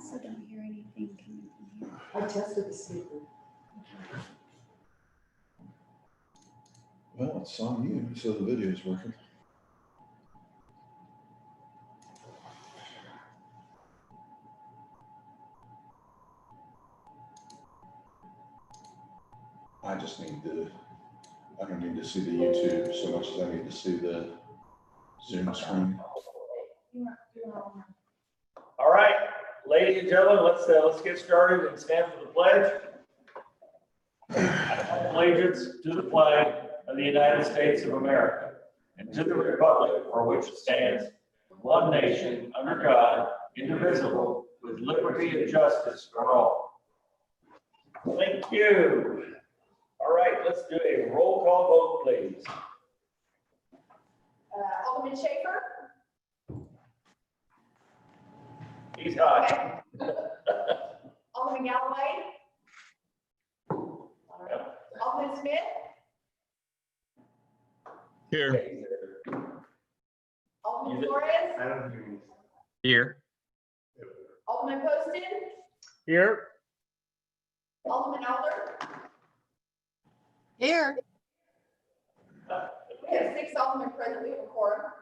also don't hear anything coming from here. I tested the speaker. Well, it's on you, so the video is working. I just need I don't need to see the YouTube so much as I need to see the Zoom screen. All right, ladies and gentlemen, let's get started and stand for the pledge. I pledge allegiance to the flag of the United States of America and to the republic for which it stands, one nation under God, indivisible, with liberty and justice for all. Thank you. All right, let's do a roll call vote, please. Alderman Schaefer? He's hot. Alderman Galloway? All right. Alderman Smith? Here. Alderman Flores? I don't hear you. Here. Alderman Poston? Here. Alderman Alder? Here. We have 6 aldermen present, we have a quorum.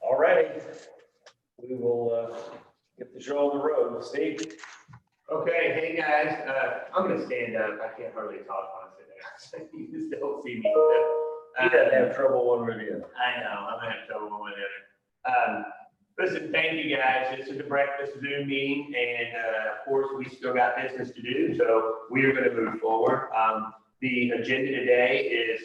All righty. We will get the show on the road. Steve? Okay, hey guys, I'm gonna stand up. I can't hardly talk on sit down, so you just don't see me. You didn't have trouble one way or the other. I know, I'm gonna have trouble one way or the other. Listen, thank you guys. This is a breakfast Zoom meeting, and of course, we still got business to do, so we are gonna move forward. The agenda today it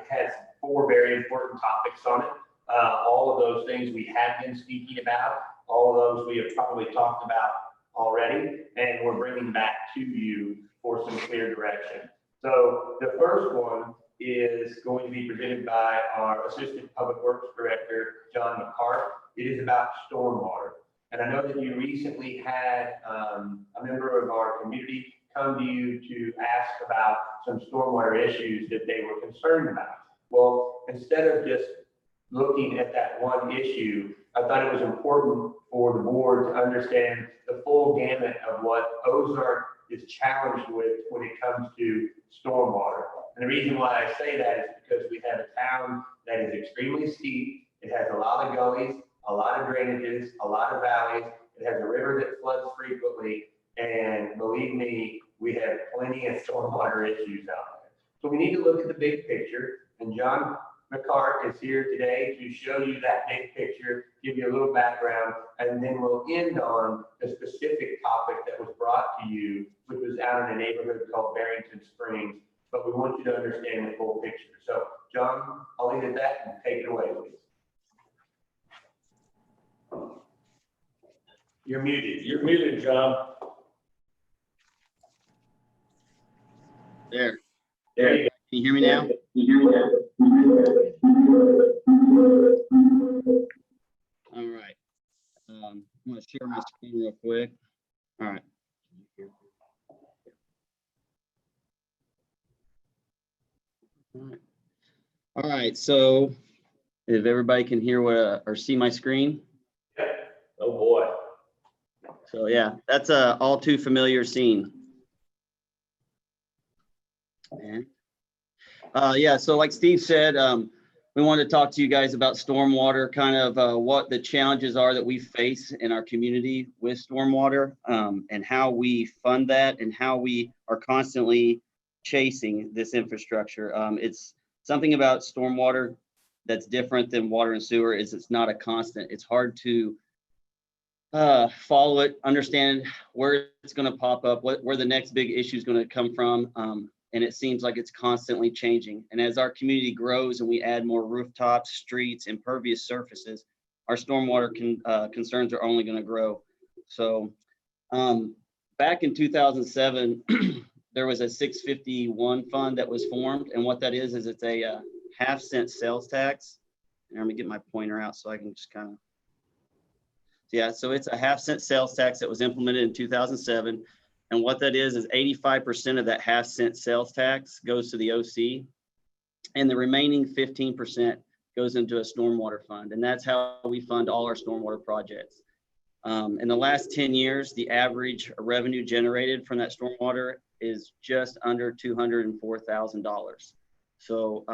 has 4 very important topics on it. All of those things we have been speaking about, all of those we have probably talked about already, and we're bringing back to you for some clear direction. So the first one is going to be presented by our Assistant Public Works Director, John McCart. It is about stormwater. And I know that you recently had a member of our community come to you to ask about some stormwater issues that they were concerned about. Well, instead of just looking at that one issue, I thought it was important for the board to understand the full gamut of what Ozark is challenged with when it comes to stormwater. And the reason why I say that is because we have a town that is extremely steep. It has a lot of gullies, a lot of drainages, a lot of valleys. It has a river that floods frequently. And believe me, we have plenty of stormwater issues out there. So we need to look at the big picture. And John McCart is here today to show you that big picture, give you a little background, and then we'll end on the specific topic that was brought to you, which was out in a neighborhood called Barrington Springs. But we want you to understand the full picture. So, John, I'll leave it at that and take it away, please. You're muted. You're muted, John. There. There you go. Can you hear me now? All right. I'm going to share my screen real quick. All right. All right. So if everybody can hear what or see my screen. Oh boy. So yeah, that's a all too familiar scene. And yeah, so like Steve said, we wanted to talk to you guys about stormwater, kind of what the challenges are that we face in our community with stormwater, and how we fund that and how we are constantly chasing this infrastructure. It's something about stormwater that's different than water and sewer is it's not a constant. It's hard to follow it, understand where it's going to pop up, where the next big issue is going to come from. And it seems like it's constantly changing. And as our community grows and we add more rooftops, streets, impervious surfaces, our stormwater concerns are only going to grow. So back in 2007, there was a 651 fund that was formed. And what that is it's a half-cent sales tax. And let me get my pointer out so I can just kind of, yeah, so it's a half-cent sales tax that was implemented in 2007. And what that is 85% of that half-cent sales tax goes to the OC, and the remaining 15% goes into a stormwater fund. And that's how we fund all our stormwater projects. In the last 10 years, the average revenue generated from that stormwater is just under $204,000. So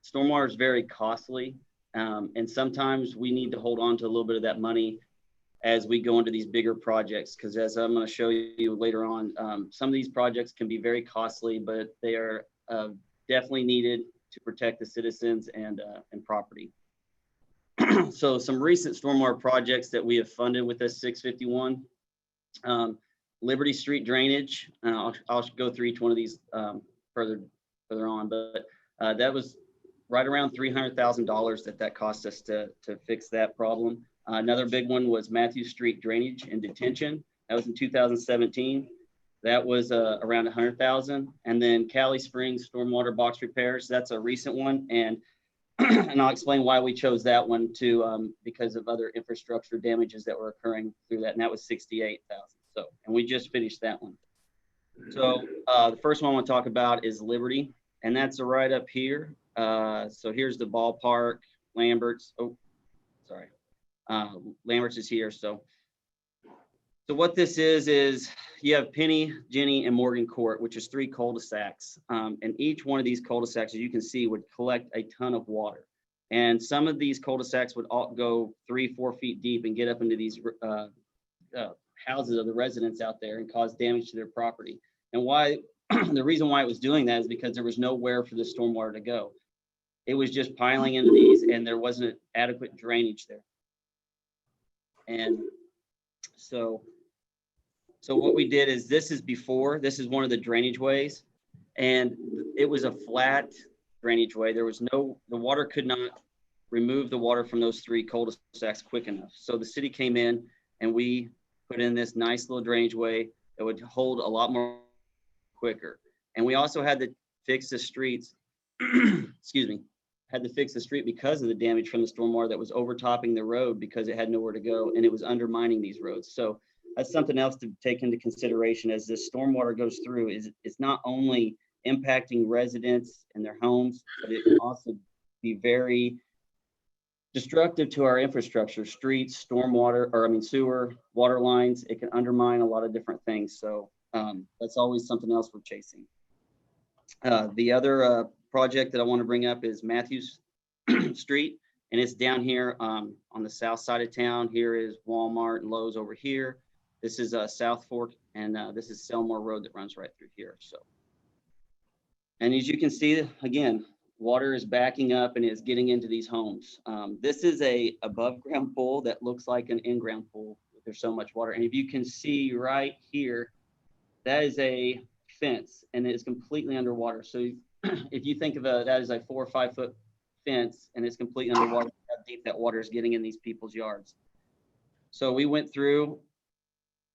stormwater is very costly. And sometimes we need to hold on to a little bit of that money as we go into these bigger projects, because as I'm going to show you later on, some of these projects can be very costly, but they are definitely needed to protect the citizens and property. So some recent stormwater projects that we have funded with this 651, Liberty Street drainage. I'll go through each one of these further on, but that was right around $300,000 that cost us to fix that problem. Another big one was Matthew Street drainage and detention. That was in 2017. That was around 100,000. And then Cali Springs stormwater box repairs. That's a recent one. And I'll explain why we chose that one too, because of other infrastructure damages that were occurring through that. And that was 68,000. So, and we just finished that one. So the first one I want to talk about is Liberty, and that's right up here. So here's the ballpark, Lambert's. Oh, sorry. Lambert's is here. So what this is you have Penny, Jenny, and Morgan Court, which is 3 cul-de-sacs. And each one of these cul-de-sacs, as you can see, would collect a ton of water. And some of these cul-de-sacs would all go 3-4 feet deep and get up into these houses of the residents out there and cause damage to their property. And why the reason why it was doing that is because there was nowhere for the stormwater to go. It was just piling into these, and there wasn't adequate drainage there. And so what we did is, this is one of the drainage ways, and it was a flat drainage way. The water could not remove the water from those 3 cul-de-sacs quick enough. So the city came in and we put in this nice little drainage way that would hold a lot more quicker. And we also had to fix the streets, excuse me, had to fix the street because of the damage from the stormwater that was overtopping the road because it had nowhere to go and it was undermining these roads. So that's something else to take into consideration as this stormwater goes through. It's not only impacting residents and their homes, but it can also be very destructive to our infrastructure, streets, sewer, water lines. It can undermine a lot of different things. So that's always something else we're chasing. The other project that I want to bring up is Matthews Street, and it's down here on the south side of town. Here is Walmart and Lowe's over here. This is South Fork, and this is Selmore Road that runs right through here. So, and as you can see, again, water is backing up and is getting into these homes. This is a above ground pool that looks like an in-ground pool. There's so much water. And if you can see right here, that is a fence and it is completely underwater. So if you think of that as a 4 or 5 foot fence and it's completely underwater, how deep that water is getting in these people's yards. So we went through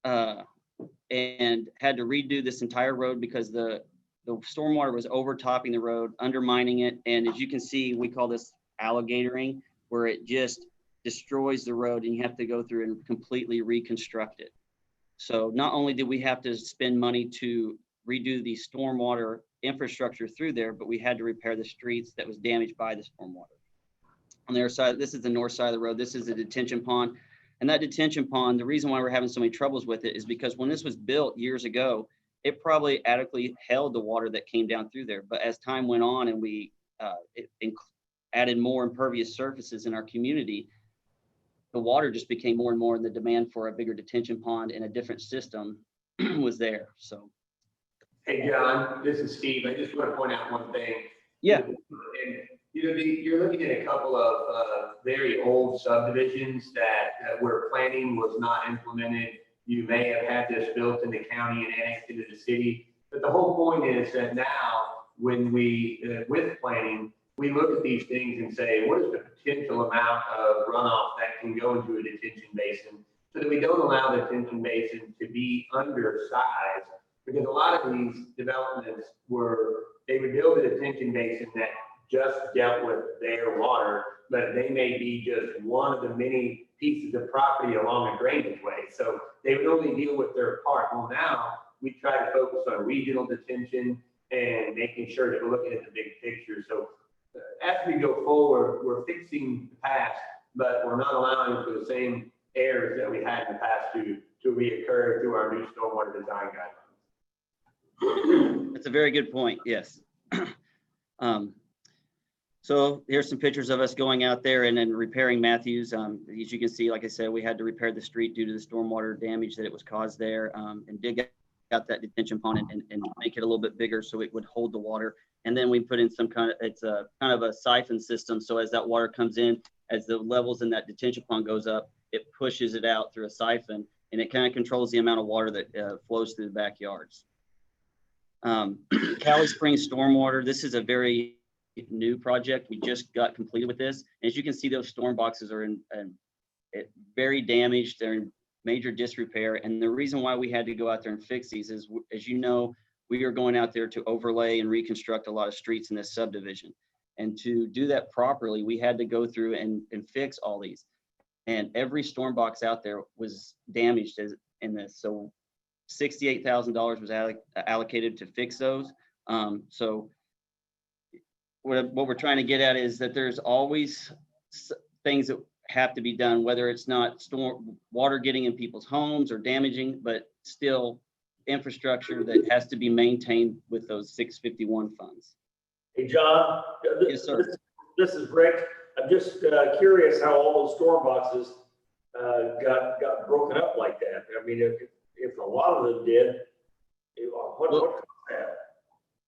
and had to redo this entire road because the stormwater was overtopping the road, undermining it. And as you can see, we call this alligatoring, where it just destroys the road and you have to go through and completely reconstruct it. So not only did we have to spend money to redo the stormwater infrastructure through there, but we had to repair the streets that was damaged by the stormwater. On the other side, this is the north side of the road. This is a detention pond. And that detention pond, the reason why we're having so many troubles with it is because when this was built years ago, it probably adequately held the water that came down through there. But as time went on and we added more impervious surfaces in our community, the water just became more and more, and the demand for a bigger detention pond and a different system was there. So. Hey, John, this is Steve. I just want to point out one thing. Yeah. And, you're looking at a couple of very old subdivisions that where planning was not implemented. You may have had this built in the county and annexed into the city. But the whole point is that now, when we, with planning, we look at these things and say, what is the potential amount of runoff that can go into a detention basin, so that we don't allow the detention basin to be undersized. Because a lot of these developments they would build a detention basin that just dealt with their water, but they may be just one of the many pieces of property along a drainage way. So they would only deal with their part. Well, now we try to focus on regional detention and making sure that we're looking at the big picture. So as we go forward, we're fixing the past, but we're not allowing for the same errors that we had in the past to reoccur through our new stormwater design guidelines. That's a very good point. Yes. So here's some pictures of us going out there and then repairing Matthews. As you can see, like I said, we had to repair the street due to the stormwater damage that it was caused there, and dig out that detention pond and make it a little bit bigger so it would hold the water. And then we put in some kind of, it's a kind of a siphon system. So as that water comes in, as the levels in that detention pond goes up, it pushes it out through a siphon, and it kind of controls the amount of water that flows through the backyards. Cali Springs stormwater, this is a very new project. We just got completed with this. As you can see, those storm boxes are in very damaged. They're in major disrepair. And the reason why we had to go out there and fix these is, as you know, we are going out there to overlay and reconstruct a lot of streets in this subdivision. And to do that properly, we had to go through and fix all these. And every storm box out there was damaged in this. So $68,000 was allocated to fix those. So what we're trying to get at is that there's always things that have to be done, whether it's not storm water getting in people's homes or damaging, but still infrastructure that has to be maintained with those 651 funds. Hey, John. Yes, sir. This is Rick. I'm just curious how all those storm boxes got broken up like that. I mean, if a lot of them did, what caused that?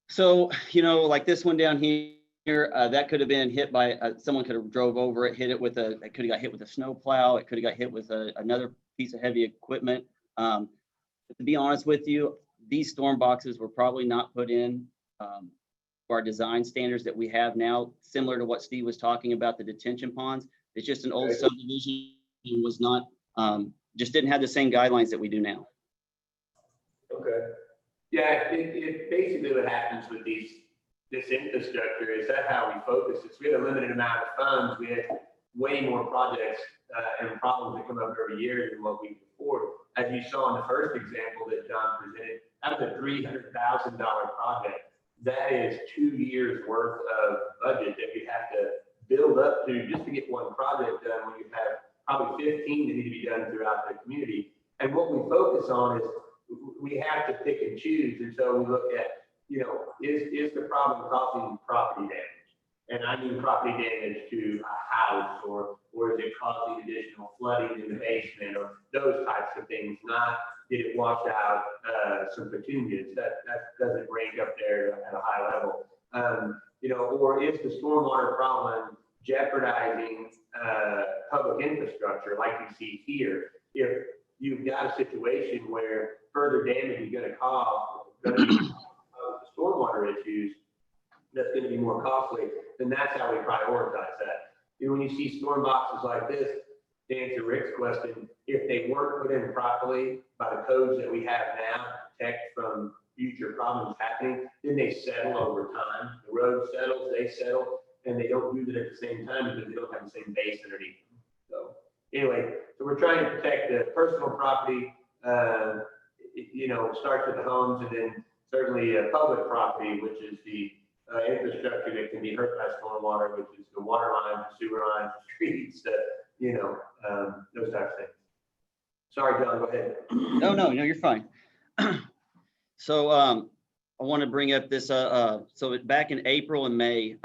So, like this one down here, that could have been hit by someone could have drove over it, it could have got hit with a snow plow. It could have got hit with another piece of heavy equipment. But to be honest with you, these storm boxes were probably not put in for our design standards that we have now, similar to what Steve was talking about, the detention ponds. It's just an old subdivision, was not, just didn't have the same guidelines that we do now. Okay. Yeah, it basically what happens with this infrastructure is that how we focus. It's we have a limited amount of funds. We have way more projects and problems that come up every year than what we can afford. As you saw in the first example that John presented, that was a $300,000 project. That is 2 years worth of budget that we have to build up to just to get one project done when you have probably 15 that need to be done throughout the community. And what we focus on is we have to pick and choose. And so we look at, is the problem causing property damage? And I mean property damage to a house, or is it causing additional flooding in the basement, or those types of things, not did it wash out some petunias? That doesn't rank up there at a high level. Or is the stormwater problem jeopardizing public infrastructure like you see here? If you've got a situation where further damage is going to cause stormwater issues, that's going to be more costly, then that's how we prioritize that. When you see storm boxes like this, to answer Rick's question, if they weren't put in properly by the codes that we have now to protect from future problems happening, then they settle over time. The road settles, they settle, and they don't do it at the same time because they don't have the same base underneath them. So anyway, so we're trying to protect the personal property, starts with the homes, and then certainly public property, which is the infrastructure that can be hurt by stormwater, which is the water lines, the sewer lines, the streets, those types of things. Sorry, John, go ahead. No, you're fine. So I want to bring up this, so back in April and May,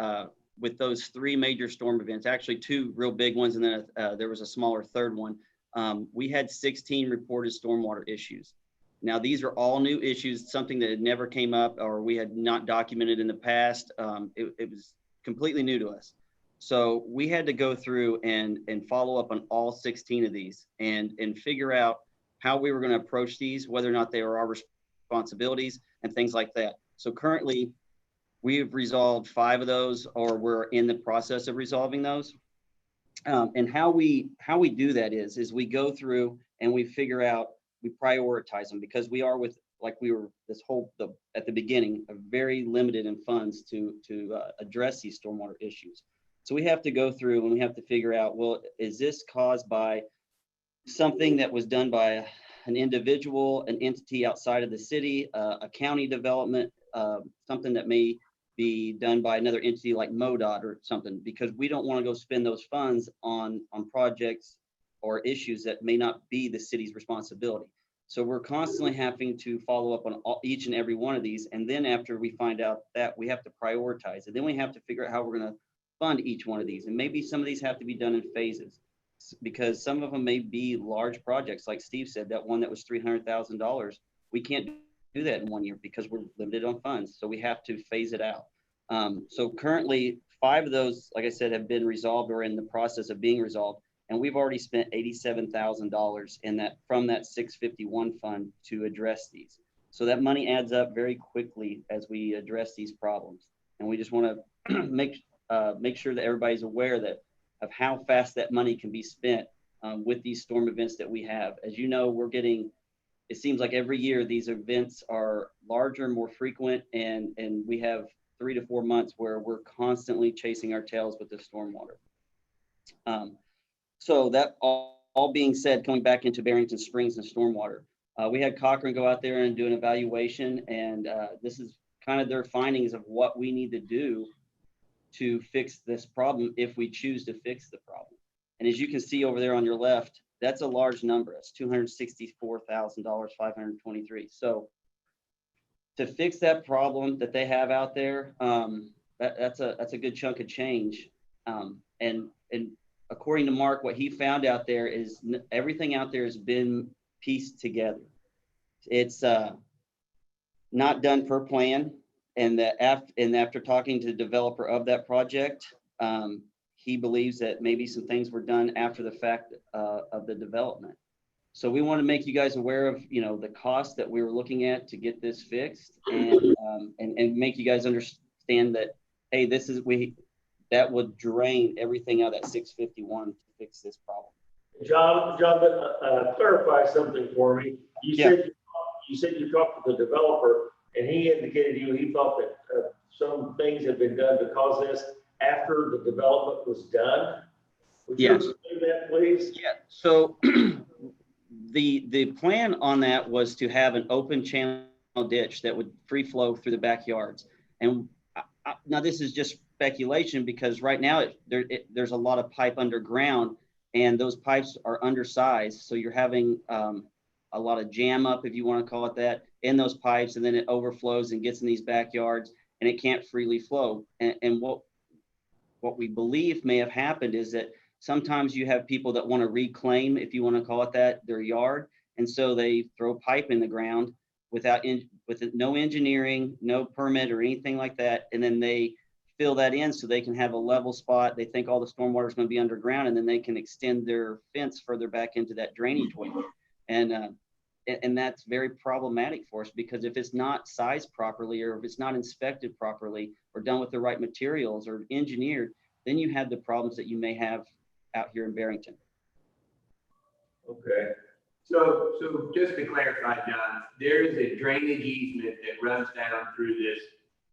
with those 3 major storm events, actually 2 real big ones, and then there was a smaller third one, we had 16 reported stormwater issues. Now, these are all new issues, something that had never came up or we had not documented in the past. It was completely new to us. So we had to go through and follow up on all 16 of these and figure out how we were going to approach these, whether or not they were our responsibilities and things like that. So currently, we've resolved 5 of those, or we're in the process of resolving those. And how we do that is we go through and we figure out, we prioritize them, because we are at the beginning, very limited in funds to address these stormwater issues. So we have to go through and we have to figure out, well, is this caused by something that was done by an individual, an entity outside of the city, a county development, something that may be done by another entity like MoDOT or something, because we don't want to go spend those funds on projects or issues that may not be the city's responsibility. So we're constantly having to follow up on each and every one of these. And then after we find out that, we have to prioritize it. Then we have to figure out how we're going to fund each one of these. And maybe some of these have to be done in phases, because some of them may be large projects. Like Steve said, that one that was $300,000, we can't do that in 1 year because we're limited on funds. So we have to phase it out. So currently 5 of those, like I said, have been resolved or in the process of being resolved. And we've already spent $87,000 in that, from that 651 fund to address these. So that money adds up very quickly as we address these problems. And we just want to make sure that everybody's aware that of how fast that money can be spent with these storm events that we have. As you know, we're getting, it seems like every year these events are larger, more frequent, and we have 3 to 4 months where we're constantly chasing our tails with the stormwater. So that all being said, coming back into Barrington Springs and stormwater, we had Cochrane go out there and do an evaluation, and this is kind of their findings of what we need to do to fix this problem if we choose to fix the problem. And as you can see over there on your left, that's a large number. It's $264,000, 523. So to fix that problem that they have out there, that's a good chunk of change. And according to Mark, what he found out there is everything out there has been pieced together. It's not done per plan. And that after talking to the developer of that project, he believes that maybe some things were done after the fact of the development. So we want to make you guys aware of, you know, the cost that we were looking at to get this fixed, and make you guys understand that, hey, that would drain everything out of that 651 to fix this problem. John, clarify something for me. You said you talked to the developer, and he indicated to you he thought that some things had been done to cause this after the development was done. Would you explain that, please? Yeah. So the plan on that was to have an open channel ditch that would free flow through the backyards. And now this is just speculation, because right now there's a lot of pipe underground, and those pipes are undersized. So you're having a lot of jam up, if you want to call it that, in those pipes, and then it overflows and gets in these backyards, and it can't freely flow. And what we believe may have happened is that sometimes you have people that want to reclaim, if you want to call it that, their yard, and so they throw pipe in the ground with no engineering, no permit or anything like that, and then they fill that in so they can have a level spot. They think all the stormwater is going to be underground, and then they can extend their fence further back into that drainage way. And that's very problematic for us, because if it's not sized properly, or if it's not inspected properly, or done with the right materials or engineered, then you have the problems that you may have out here in Barrington. Okay. So just to clarify, John, there is a drainage easement that runs down through this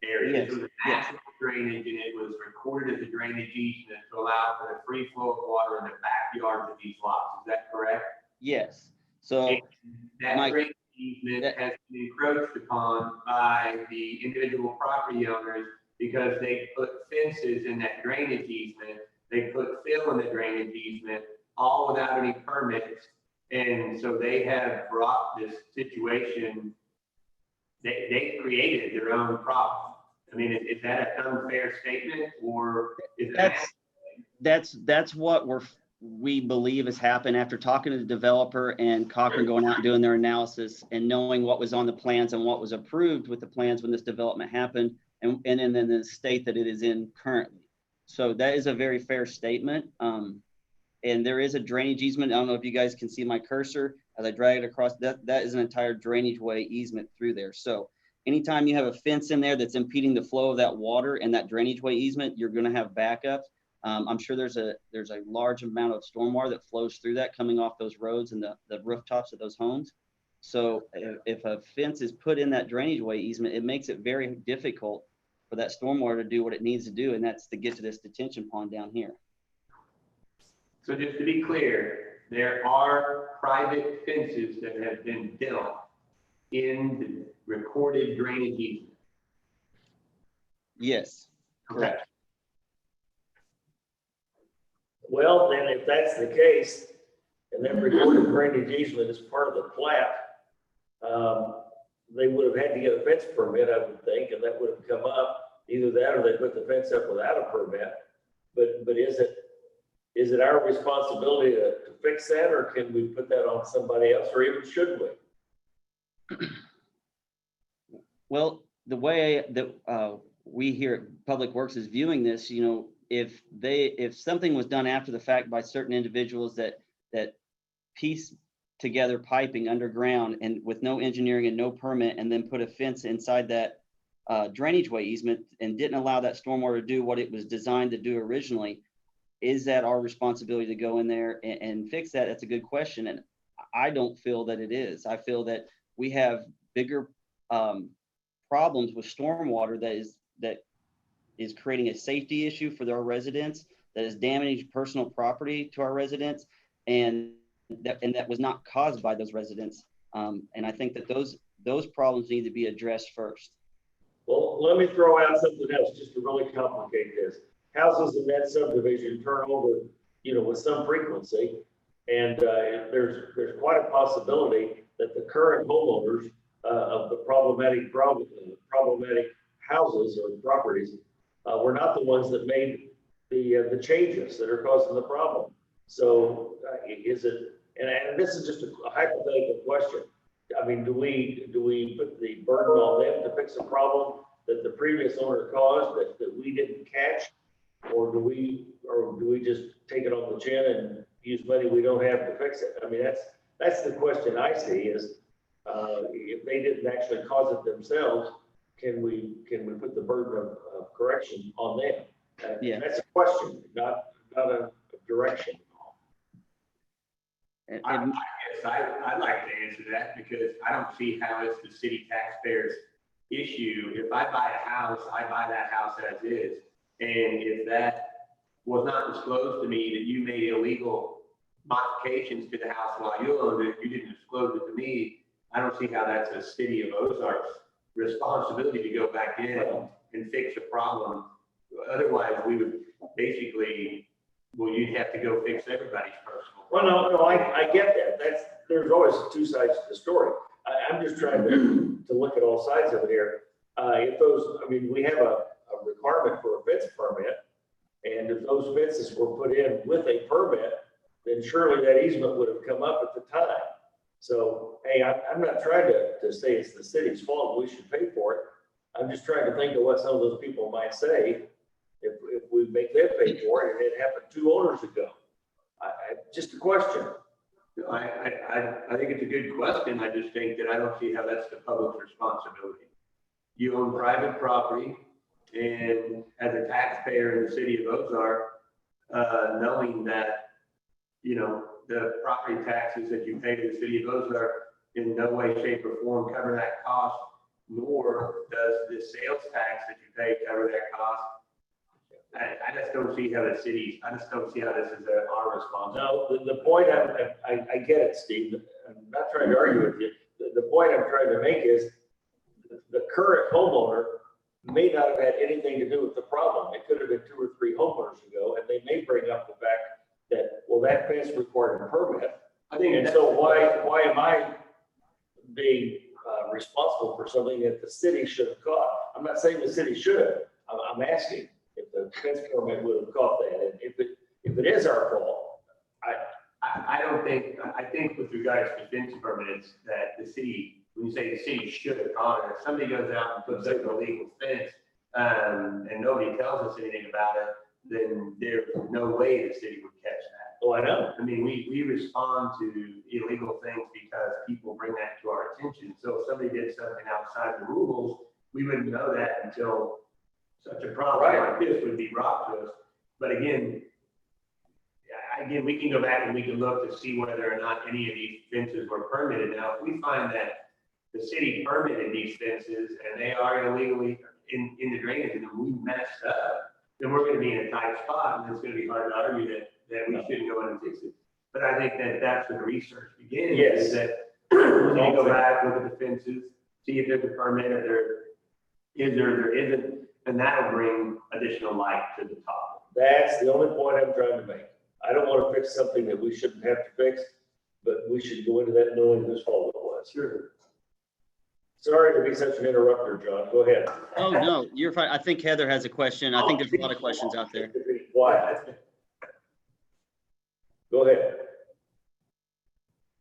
area. Yes. This was a national drainage, and it was recorded as a drainage easement to allow for the free flow of water in the backyards of these lots. Is that correct? Yes. So and that drainage easement has been encroached upon by the individual property owners because they put fences in that drainage easement. They put fill in the drainage easement, all without any permits. And so they have brought this situation, they created their own problem. I mean, is that an unfair statement, or is that's what we believe has happened after talking to the developer and Cochrane going out and doing their analysis and knowing what was on the plans and what was approved with the plans when this development happened, and in the state that it is in currently. So that is a very fair statement. And there is a drainage easement. I don't know if you guys can see my cursor as I drag it across. That is an entire drainage way easement through there. So anytime you have a fence in there that's impeding the flow of that water and that drainage way easement, you're going to have backups. I'm sure there's a large amount of stormwater that flows through that coming off those roads and the rooftops of those homes. So if a fence is put in that drainage way easement, it makes it very difficult for that stormwater to do what it needs to do, and that's to get to this detention pond down here. So just to be clear, there are private fences that have been built in the recorded drainage easement? Yes, correct. Okay. Well, then if that's the case, and that recorded drainage easement is part of the plat, they would have had to get a fence permit, I would think, and that would have come up, either that or they put the fence up without a permit. But is it our responsibility to fix that, or can we put that on somebody else, or even should we? Well, the way that we here at Public Works is viewing this, you know, if something was done after the fact by certain individuals that piece together piping underground and with no engineering and no permit, and then put a fence inside that drainage way easement and didn't allow that stormwater to do what it was designed to do originally, is that our responsibility to go in there and fix that? That's a good question. And I don't feel that it is. I feel that we have bigger problems with stormwater that is creating a safety issue for our residents, that is damaging personal property to our residents, and that was not caused by those residents. And I think that those problems need to be addressed first. Well, let me throw out something else just to really complicate this. Houses in that subdivision turn over, you know, with some frequency. And there's quite a possibility that the current homeowners of the problematic houses or properties were not the ones that made the changes that are causing the problem. So is it, and this is just a hypothetical question. I mean, do we put the burden on them to fix a problem that the previous owner caused that we didn't catch? Or do we just take it on the chin and use money we don't have to fix it? I mean, that's the question I see is, if they didn't actually cause it themselves, can we put the burden of correction on them? Yeah. That's a question, not a direction. I guess I'd like to answer that because I don't see how it's the city taxpayers' issue. If I buy a house, I buy that house as is. And if that was not disclosed to me, that you made illegal modifications to the house while you owned it, you didn't disclose it to me, I don't see how that's a city of Ozark's responsibility to go back in and fix a problem. Otherwise, we would basically, well, you'd have to go fix everybody's personal. Well, no, I get that. There's always two sides to the story. I'm just trying to look at all sides of it here. We have a requirement for a fence permit, and if those fences were put in with a permit, then surely that easement would have come up at the time. So, hey, I'm not trying to say it's the city's fault, we should pay for it. I'm just trying to think of what some of those people might say if we make them pay for it, and it happened 2 owners ago. Just a question. I think it's a good question. I just think that I don't see how that's the public's responsibility. You own private property, and as a taxpayer in the city of Ozark, knowing that, you know, the property taxes that you pay to the city of Ozark in no way, shape, or form cover that cost, nor does the sales tax that you pay cover that cost. I just don't see how I just don't see how this is our responsibility. No, the point I get it, Steve. I'm not trying to argue with you. The point I'm trying to make is the current homeowner may not have had anything to do with the problem. It could have been 2 or 3 homeowners ago, and they may bring up the fact that, well, that fence required a permit. I think, and so why am I being responsible for something that the city should have caught? I'm not saying the city should. I'm asking if the fence permit would have caught that, and if it is our fault. I think with regards to fence permits that the city, when you say the city should have caught it, if somebody goes out and puts up an illegal fence and nobody tells us anything about it, then there's no way the city would catch that. Oh, I know. I mean, we respond to illegal things because people bring that to our attention. So if somebody did something outside the rules, we wouldn't know that until such a problem like this would be brought to us. But again, we can go back and we can look to see whether or not any of these fences were permitted. Now, if we find that the city permitted these fences and they are illegally in the drainage and we messed up, then we're going to be in a tight spot, and it's going to be hard to argue that we shouldn't go in and fix it. But I think that that's where the research begins. Yes. Is that we go back, look at the fences, see if there's a permit, if there is or there isn't, and that'll bring additional light to the top. That's the only point I'm trying to make. I don't want to fix something that we shouldn't have to fix. but we should go into that knowing whose fault it was. Sure. Sorry to be such an interrupter, John. Go ahead. Oh, no, you're fine. I think Heather has a question. I think there's a lot of questions out there. Quiet. Go ahead.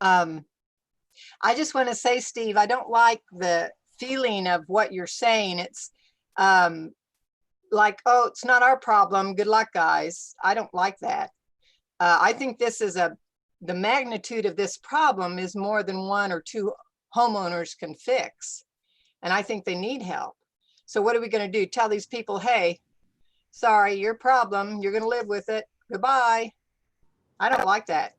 I just want to say, Steve, I don't like the feeling of what you're saying. It's like, oh, it's not our problem. Good luck, guys. I don't like that. I think this is the magnitude of this problem is more than one or two homeowners can fix. And I think they need help. So what are we going to do? Tell these people, hey, sorry, your problem. You're going to live with it. Goodbye. I don't like that.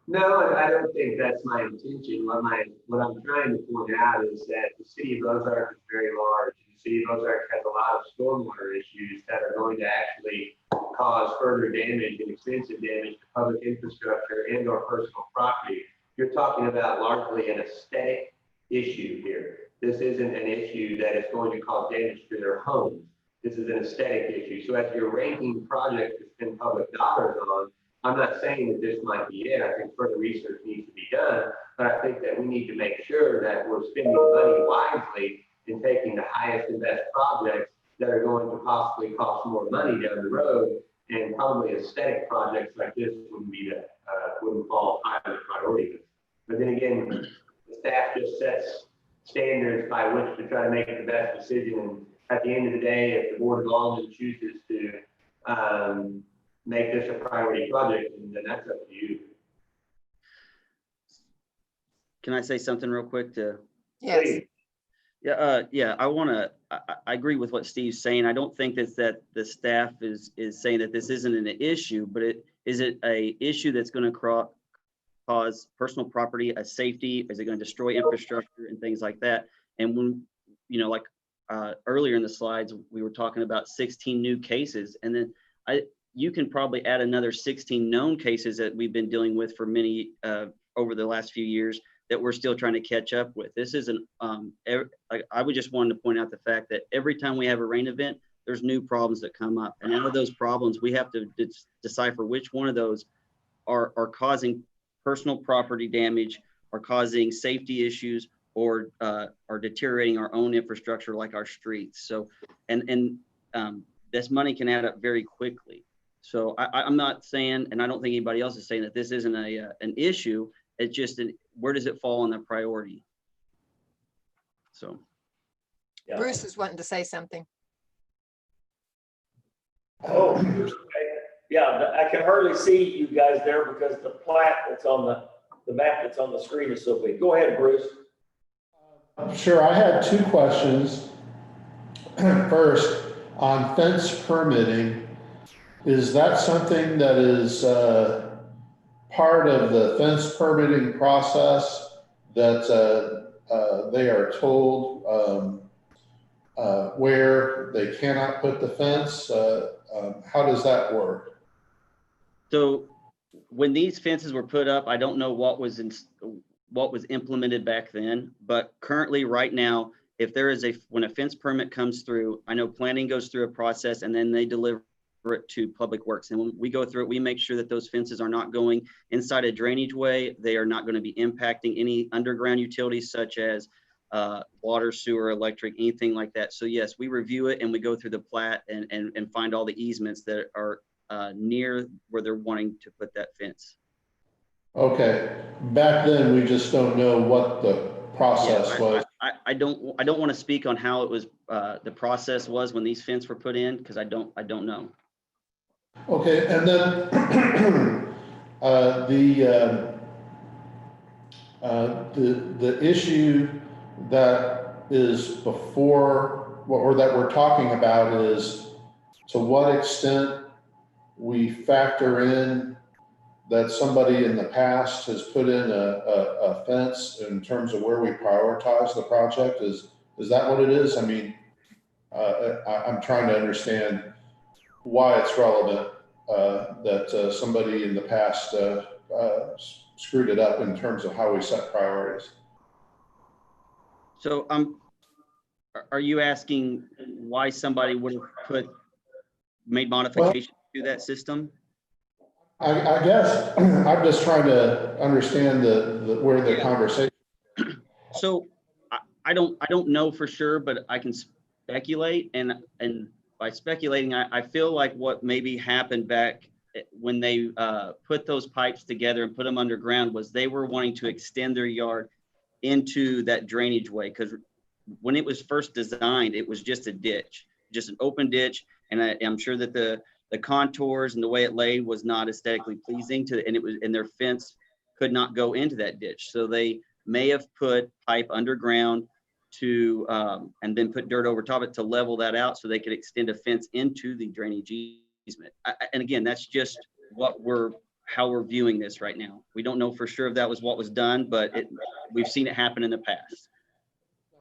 No, I don't think that's my intention. What I'm trying to point out is that the city of Ozark is very large. The city of Ozark has a lot of stormwater issues that are going to actually cause further damage and extensive damage to public infrastructure and or personal property. You're talking about largely an aesthetic issue here. This isn't an issue that is going to cause damage to their homes. This is an aesthetic issue. So as you're ranking projects to spend public dollars on, I'm not saying that this might be it. I think further research needs to be done, but I think that we need to make sure that we're spending money wisely and taking the highest and best projects that are going to possibly cost more money down the road. And probably aesthetic projects like this wouldn't fall high on the priority list. But then again, the staff just sets standards by which to try to make the best decision. And at the end of the day, if the Board of Aldermen chooses to make this a priority project, and then that's up to you. Can I say something real quick to? Yes. Yeah, I agree with what Steve's saying. I don't think that the staff is saying that this isn't an issue, but is it a issue that's going to cause personal property, a safety? Is it going to destroy infrastructure and things like that? And when, like earlier in the slides, we were talking about 16 new cases, and then you can probably add another 16 known cases that we've been dealing with for many over the last few years that we're still trying to catch up with. This isn't, I would just wanted to point out the fact that every time we have a rain event, there's new problems that come up. And out of those problems, we have to decipher which one of those are causing personal property damage, are causing safety issues, or are deteriorating our own infrastructure like our streets. So, and this money can add up very quickly. So I'm not saying, and I don't think anybody else is saying that this isn't an issue. It's just where does it fall on the priority? So. Yeah. Bruce is wanting to say something. Oh, okay. Yeah, I can hardly see you guys there because the plat that's on the map that's on the screen is so big. Go ahead, Bruce. Sure, I had two questions. First, on fence permitting, is that something that is part of the fence permitting process that they are told where they cannot put the fence? How does that work? So when these fences were put up, I don't know what was implemented back then, but currently right now, if there is when a fence permit comes through, I know planning goes through a process and then they deliver it to Public Works. And when we go through it, we make sure that those fences are not going inside a drainage way. They are not going to be impacting any underground utilities such as water, sewer, electric, anything like that. So yes, we review it and we go through the plat and find all the easements that are near where they're wanting to put that fence. Okay, back then we just don't know what the process was. I don't want to speak on how it was the process was when these fences were put in because I don't know. Okay, and then the issue that is before, or that we're talking about, is to what extent we factor in that somebody in the past has put in a fence in terms of where we prioritize the project. Is that what it is? I mean, I'm trying to understand why it's relevant that somebody in the past screwed it up in terms of how we set priorities. So are you asking why somebody would have made modifications to that system? I guess I'm just trying to understand where the Yeah. conversation. So I don't know for sure, but I can speculate, and by speculating, I feel like what maybe happened back when they put those pipes together and put them underground was they were wanting to extend their yard into that drainage way, because when it was first designed, it was just a ditch, just an open ditch, and I'm sure that the contours and the way it lay was not aesthetically pleasing to, and their fence could not go into that ditch, so they may have put pipe underground to and then put dirt over top of it to level that out so they could extend a fence into the drainage easement. And again, that's just how we're viewing this right now. We don't know for sure if that was what was done, but we've seen it happen in the past.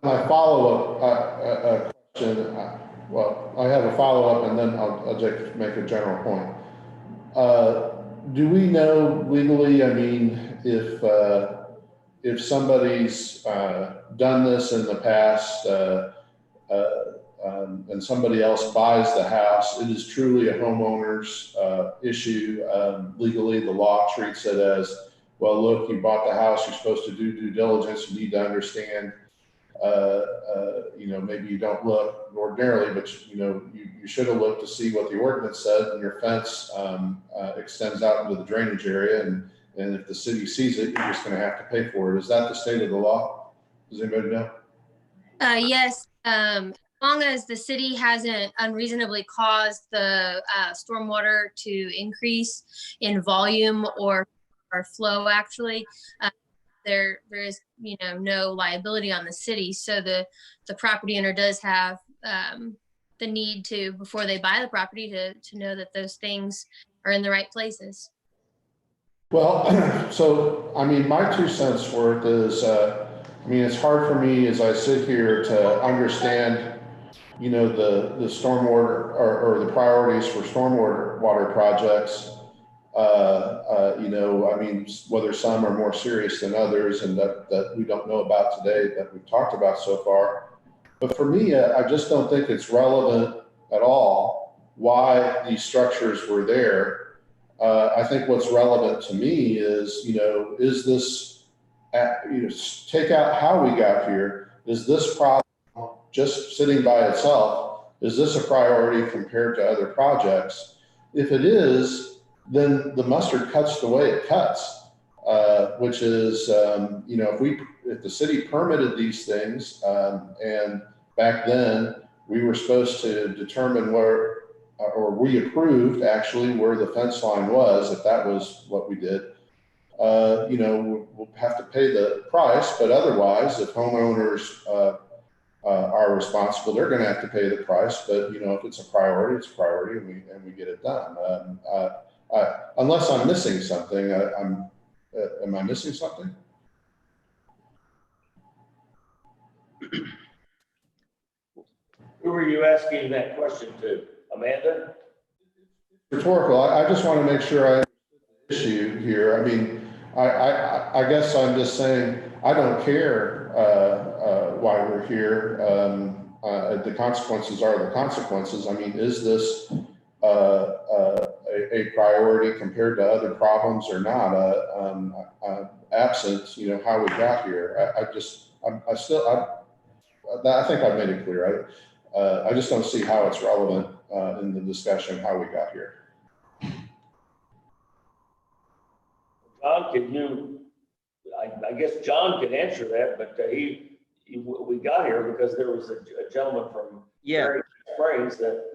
My follow-up question, well, I have a follow-up and then I'll just make a general point. Do we know legally, I mean, if somebody's done this in the past and somebody else buys the house, it is truly a homeowner's issue. Legally, the law treats it as, well, look, you bought the house, you're supposed to do due diligence, you need to understand, maybe you don't look ordinarily, but you should have looked to see what the ordinance said, and your fence extends out into the drainage area, and if the city sees it, you're just going to have to pay for it. Is that the state of the law? Does anybody know? Yes, as long as the city hasn't unreasonably caused the stormwater to increase in volume or flow, actually, there is no liability on the city. So the property owner does have the need to, before they buy the property, to know that those things are in the right places. Well, so, I mean, my 2 cents worth is, it's hard for me as I sit here to understand, the stormwater or the priorities for water projects. Whether some are more serious than others and that we don't know about today that we've talked about so far. But for me, I just don't think it's relevant at all why these structures were there. I think what's relevant to me is, is this, take out how we got here. Is this problem just sitting by itself? Is this a priority compared to other projects? If it is, then the mustard cuts the way it cuts, which is, if the city permitted these things, and back then we were supposed to determine or we approved actually where the fence line was, if that was what we did, we'll have to pay the price, but otherwise, if homeowners are responsible, they're going to have to pay the price. But if it's a priority, it's a priority, and we get it done. Unless I'm missing something, am I missing something? Who were you asking that question to? Amanda? Rhetorical. I just want to make sure I understand the issue here. I mean, I guess I'm just saying I don't care why we're here. The consequences are the consequences. I mean, is this a priority compared to other problems or not? Absent, how we got here. I think I've made it clear. I just don't see how it's relevant in the discussion how we got here. John, I guess John can answer that, but we got here because there was a gentleman from Springs that.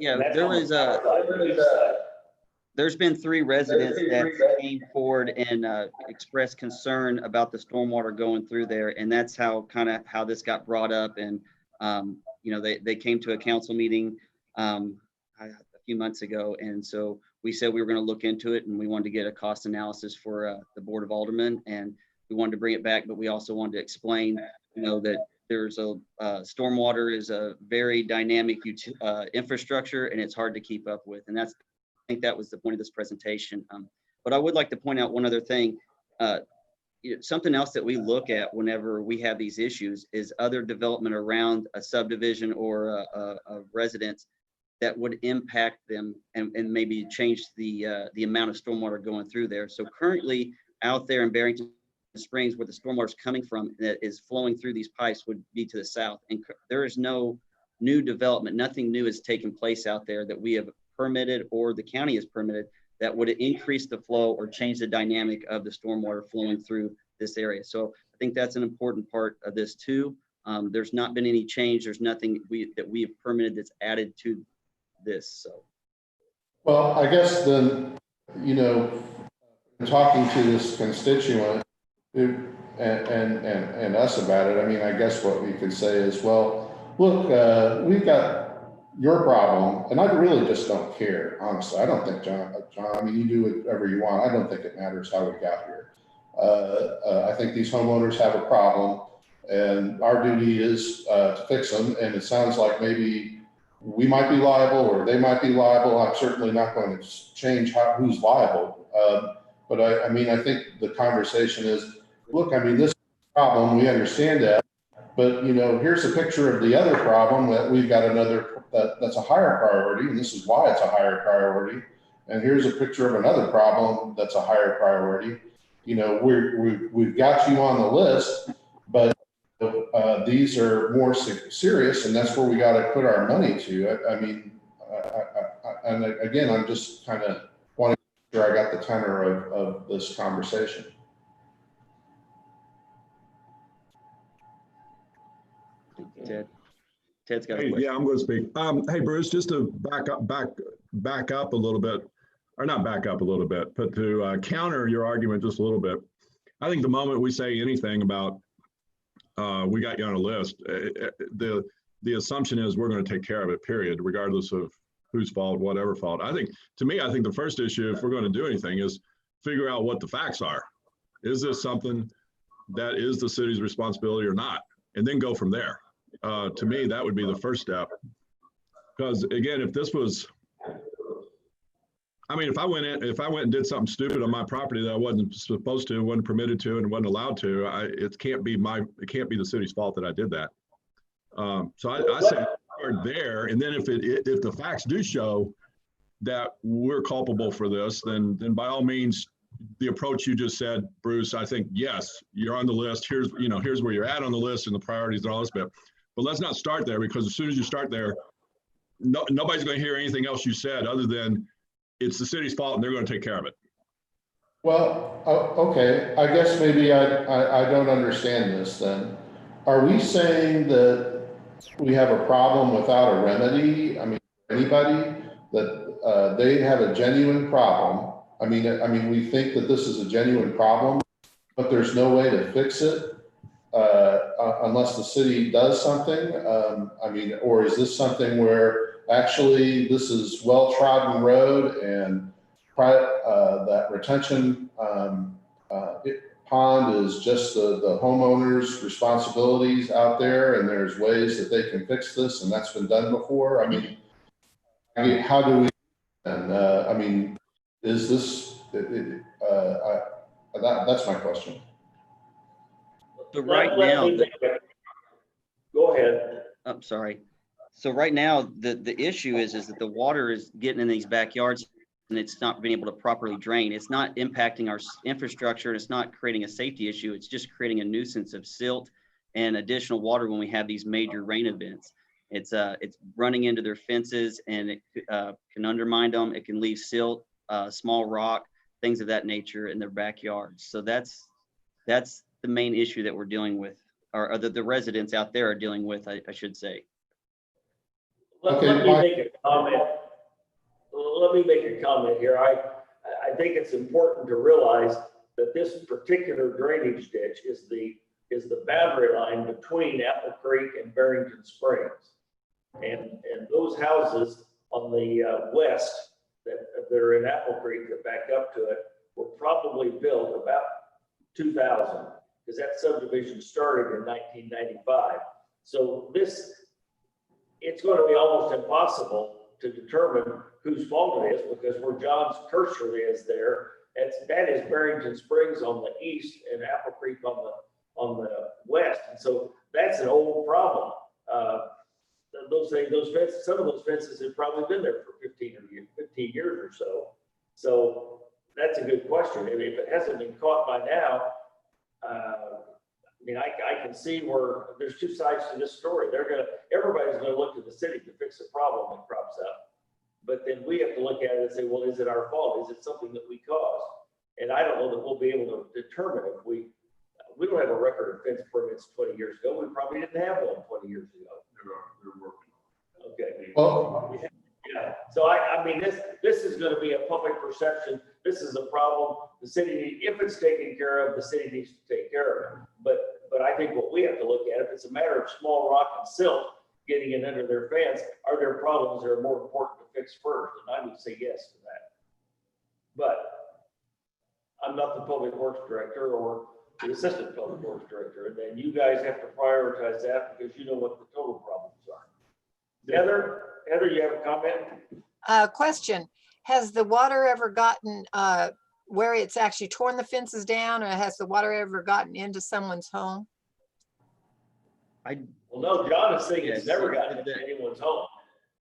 There's been 3 residents that came forward and expressed concern about the stormwater going through there, and that's how this got brought up. And they came to a council meeting a few months ago, and so we said we were going to look into it, and we wanted to get a cost analysis for the Board of Aldermen, and we wanted to bring it back, but we also wanted to explain, that there's stormwater is a very dynamic infrastructure, and it's hard to keep up with, and I think that was the point of this presentation. But I would like to point out one other thing. Something else that we look at whenever we have these issues is other development around a subdivision or a residence that would impact them and maybe change the amount of stormwater going through there. So currently out there in Barrington Springs, where the stormwater is coming from that is flowing through these pipes would be to the south. And there is no new development, nothing new has taken place out there that we have permitted or the county has permitted that would increase the flow or change the dynamic of the stormwater flowing through this area. So I think that's an important part of this too. There's not been any change. There's nothing that we have permitted that's added to this. So, Well, I guess then, talking to this constituent and us about it, I mean, I guess what we could say is, well, look, we've got your problem, and I really just don't care, honestly. I don't think, John, I mean, you do whatever you want. I don't think it matters how we got here. I think these homeowners have a problem, and our duty is to fix them, and it sounds like maybe we might be liable or they might be liable. I'm certainly not going to change who's liable. But I mean, I think the conversation is, look, I mean, this is a problem, we understand that, but here's a picture of the other problem that we've got that's a higher priority, and this is why it's a higher priority. And here's a picture of another problem that's a higher priority. We've got you on the list, but these are more serious, and that's where we got to put our money to. I mean, and again, I'm just kind of wanting to make sure I got the tenor of this conversation. Ted's got a Hey, question. yeah, I'm going to speak. Hey, Bruce, just to back up a little bit, or not back up a little bit, but to counter your argument just a little bit. I think the moment we say anything about we got you on a list, the assumption is we're going to take care of it, period, regardless of whose fault, whatever fault. I think the first issue, if we're going to do anything, is figure out what the facts are. Is this something that is the city's responsibility or not? And then go from there. To me, that would be the first step. Because again, if this was, I mean, if I went and did something stupid on my property that I wasn't supposed to, wasn't permitted to, and wasn't allowed to, it can't be the city's fault that I did that. So I say start there, and then if the facts do show that we're culpable for this, then by all means, the approach you just said, Bruce, I think, yes, you're on the list. Here's where you're at on the list and the priorities and all this bit. But let's not start there, because as soon as you start there, nobody's going to hear anything else you said other than it's the city's fault and they're going to take care of it. Well, okay, I guess maybe I don't understand this then. Are we saying that we have a problem without a remedy? I mean, anybody that they have a genuine problem. I mean, we think that this is a genuine problem, but there's no way to fix it unless the city does something. I mean, or is this something where actually this is well-trodden road and that retention pond is just the homeowner's responsibilities out there, and there's ways that they can fix this, and that's been done before? I mean, how do we? And I mean, is this? That's my question. So right now, Go ahead. I'm sorry. So right now, the issue is that the water is getting in these backyards and it's not being able to properly drain. It's not impacting our infrastructure. It's not creating a safety issue. It's just creating a nuisance of silt and additional water when we have these major rain events. It's running into their fences, and it can undermine them. It can leave silt, small rock, things of that nature in their backyards. So that's the main issue that we're dealing with, or the residents out there are dealing with, I should say. Let me make a comment. Let me make a comment here. I think it's important to realize that this particular drainage ditch is the boundary line between Apple Creek and Barrington Springs. And those houses on the west that are in Apple Creek that back up to it were probably built about 2000, because that subdivision started in 1995. So it's going to be almost impossible to determine whose fault it is, because where John's cursor is there, that is Barrington Springs on the east and Apple Creek on the west. And so that's an old problem. those fences, some of those fences have probably been there for 15 years or so. So that's a good question. And if it hasn't been caught by now, I mean, I can see where there's two sides to this story. Everybody's gonna look to the city to fix the problem that crops up. But then we have to look at it and say, well, is it our fault? Is it something that we caused? And I don't know that we'll be able to determine if we don't have a record of fence permits 20 years ago. We probably didn't have one 20 years ago. They're working. Okay. Well, Yeah, so I mean, this is gonna be a public perception. This is a problem. The city, if it's taken care of, the city needs to take care of it. But I think what we have to look at, if it's a matter of small rock and silt getting it under their fence, are there problems that are more important to fix first? And I would say yes to that. But I'm not the public works director or the assistant public works director, and then you guys have to prioritize that because you know what the total problems are. Heather, you have a comment? Question, has the water ever gotten where it's actually torn the fences down, or has the water ever gotten into someone's home? Well, no, John is saying it's Yes. never gotten into anyone's home.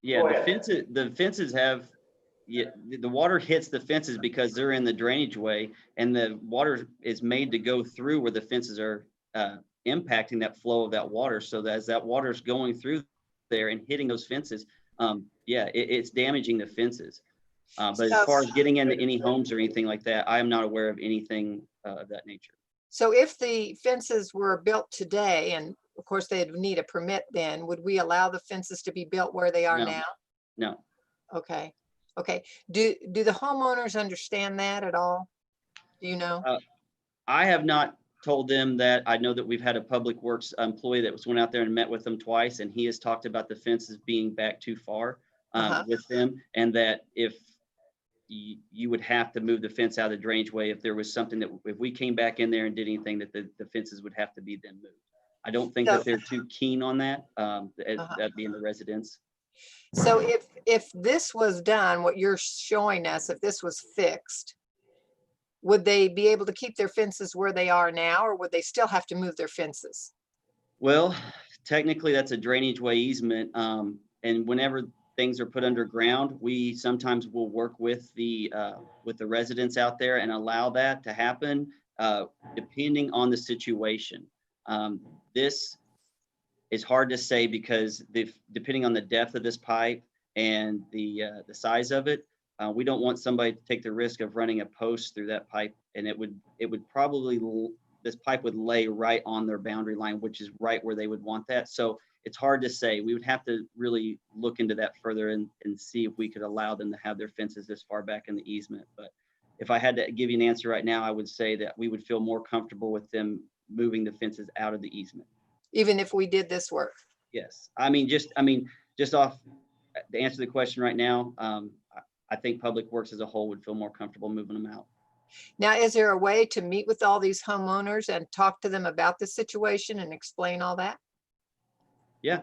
Yeah, Go the ahead. fences have, yeah, the water hits the fences because they're in the drainage way, and the water is made to go through where the fences are impacting that flow of that water. So that as that water is going through there and hitting those fences, yeah, it's damaging the fences. But as far as getting into any homes or anything like that, I am not aware of anything of that nature. So if the fences were built today, and of course they'd need a permit then, would we allow the fences to be built where they are No. now? No. Okay, okay. Do the homeowners understand that at all? Do you know? I have not told them that. I know that we've had a public works employee that went out there and met with them twice, and he has talked about the fences being back too far with them, and that if you would have to move the fence out of the drainage way if there was something that, if we came back in there and did anything, that the fences would have to be then moved. I don't think that they're too keen on that, that being the residents. So if this was done, what you're showing us, if this was fixed, would they be able to keep their fences where they are now, or would they still have to move their fences? Well, technically that's a drainage way easement. And whenever things are put underground, we sometimes will work with the residents out there and allow that to happen, depending on the situation. This is hard to say because depending on the depth of this pipe and the size of it, we don't want somebody to take the risk of running a post through that pipe, and it would probably, this pipe would lay right on their boundary line, which is right where they would want that. So it's hard to say. We would have to really look into that further and see if we could allow them to have their fences this far back in the easement. But if I had to give you an answer right now, I would say that we would feel more comfortable with them moving the fences out of the easement. Even if we did this work? Yes. I mean, just off to answer the question right now, I think Public Works as a whole would feel more comfortable moving them out. Now, is there a way to meet with all these homeowners and talk to them about the situation and explain all that? Yeah.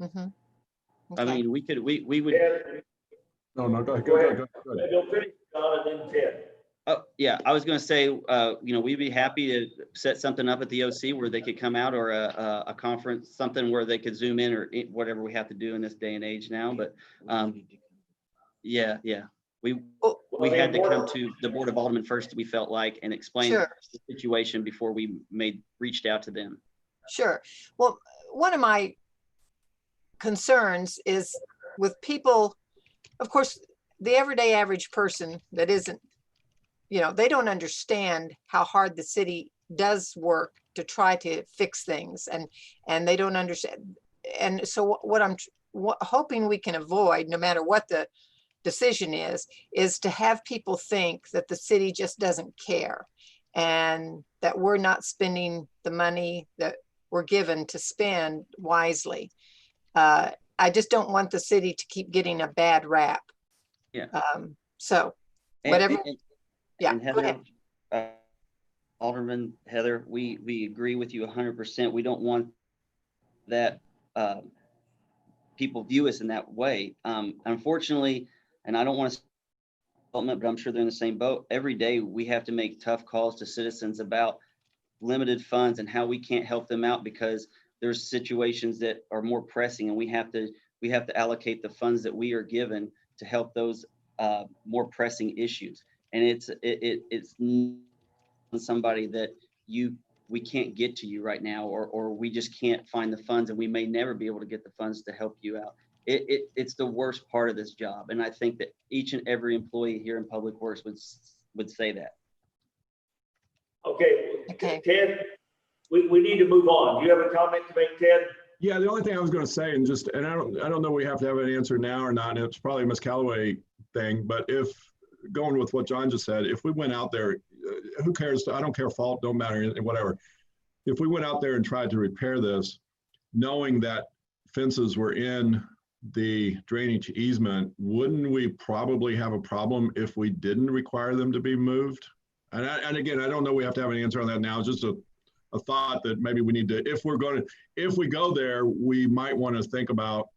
Mm-hmm. I Okay. mean, we would. No, go ahead. Go ahead. Don't finish, John, and then Ted. Oh, yeah, I was going to say, we'd be happy to set something up at the OC where they could come out, or a conference, something where they could zoom in, or whatever we have to do in this day and age now. But yeah, we had to come to the Board of Aldermen first, we felt like, and explain Sure. the situation before we reached out to them. Sure. Well, one of my concerns is with people, of course, the everyday average person that isn't, they don't understand how hard the city does work to try to fix things, and they don't understand. And so what I'm hoping we can avoid, no matter what the decision is to have people think that the city just doesn't care, and that we're not spending the money that we're given to spend wisely. I just don't want the city to keep getting a bad rap. Yeah. So whatever. Yeah, and Heather, go ahead. Alderman Heather, we agree with you 100%. We don't want that people view us in that way. Unfortunately, and I don't want to, but I'm sure they're in the same boat. Every day we have to make tough calls to citizens about limited funds and how we can't help them out because there's situations that are more pressing, and we have to allocate the funds that we are given to help those more pressing issues. And it's somebody that we can't get to you right now, or we just can't find the funds, and we may never be able to get the funds to help you out. It's the worst part of this job, and I think that each and every employee here in Public Works would say that. Okay. Ted, we need to move on. Do you have a comment to make, Ted? Yeah, the only thing I was going to say, and I don't know we have to have an answer now or not, and it's probably a Ms. Callaway thing, but if, going with what John just said, if we went out there, who cares? I don't care, fault, don't matter, whatever. If we went out there and tried to repair this, knowing that fences were in the drainage easement, wouldn't we probably have a problem if we didn't require them to be moved? And again, I don't know we have to have an answer on that now. It's just a thought that maybe we need to, if we go there, we might want to think about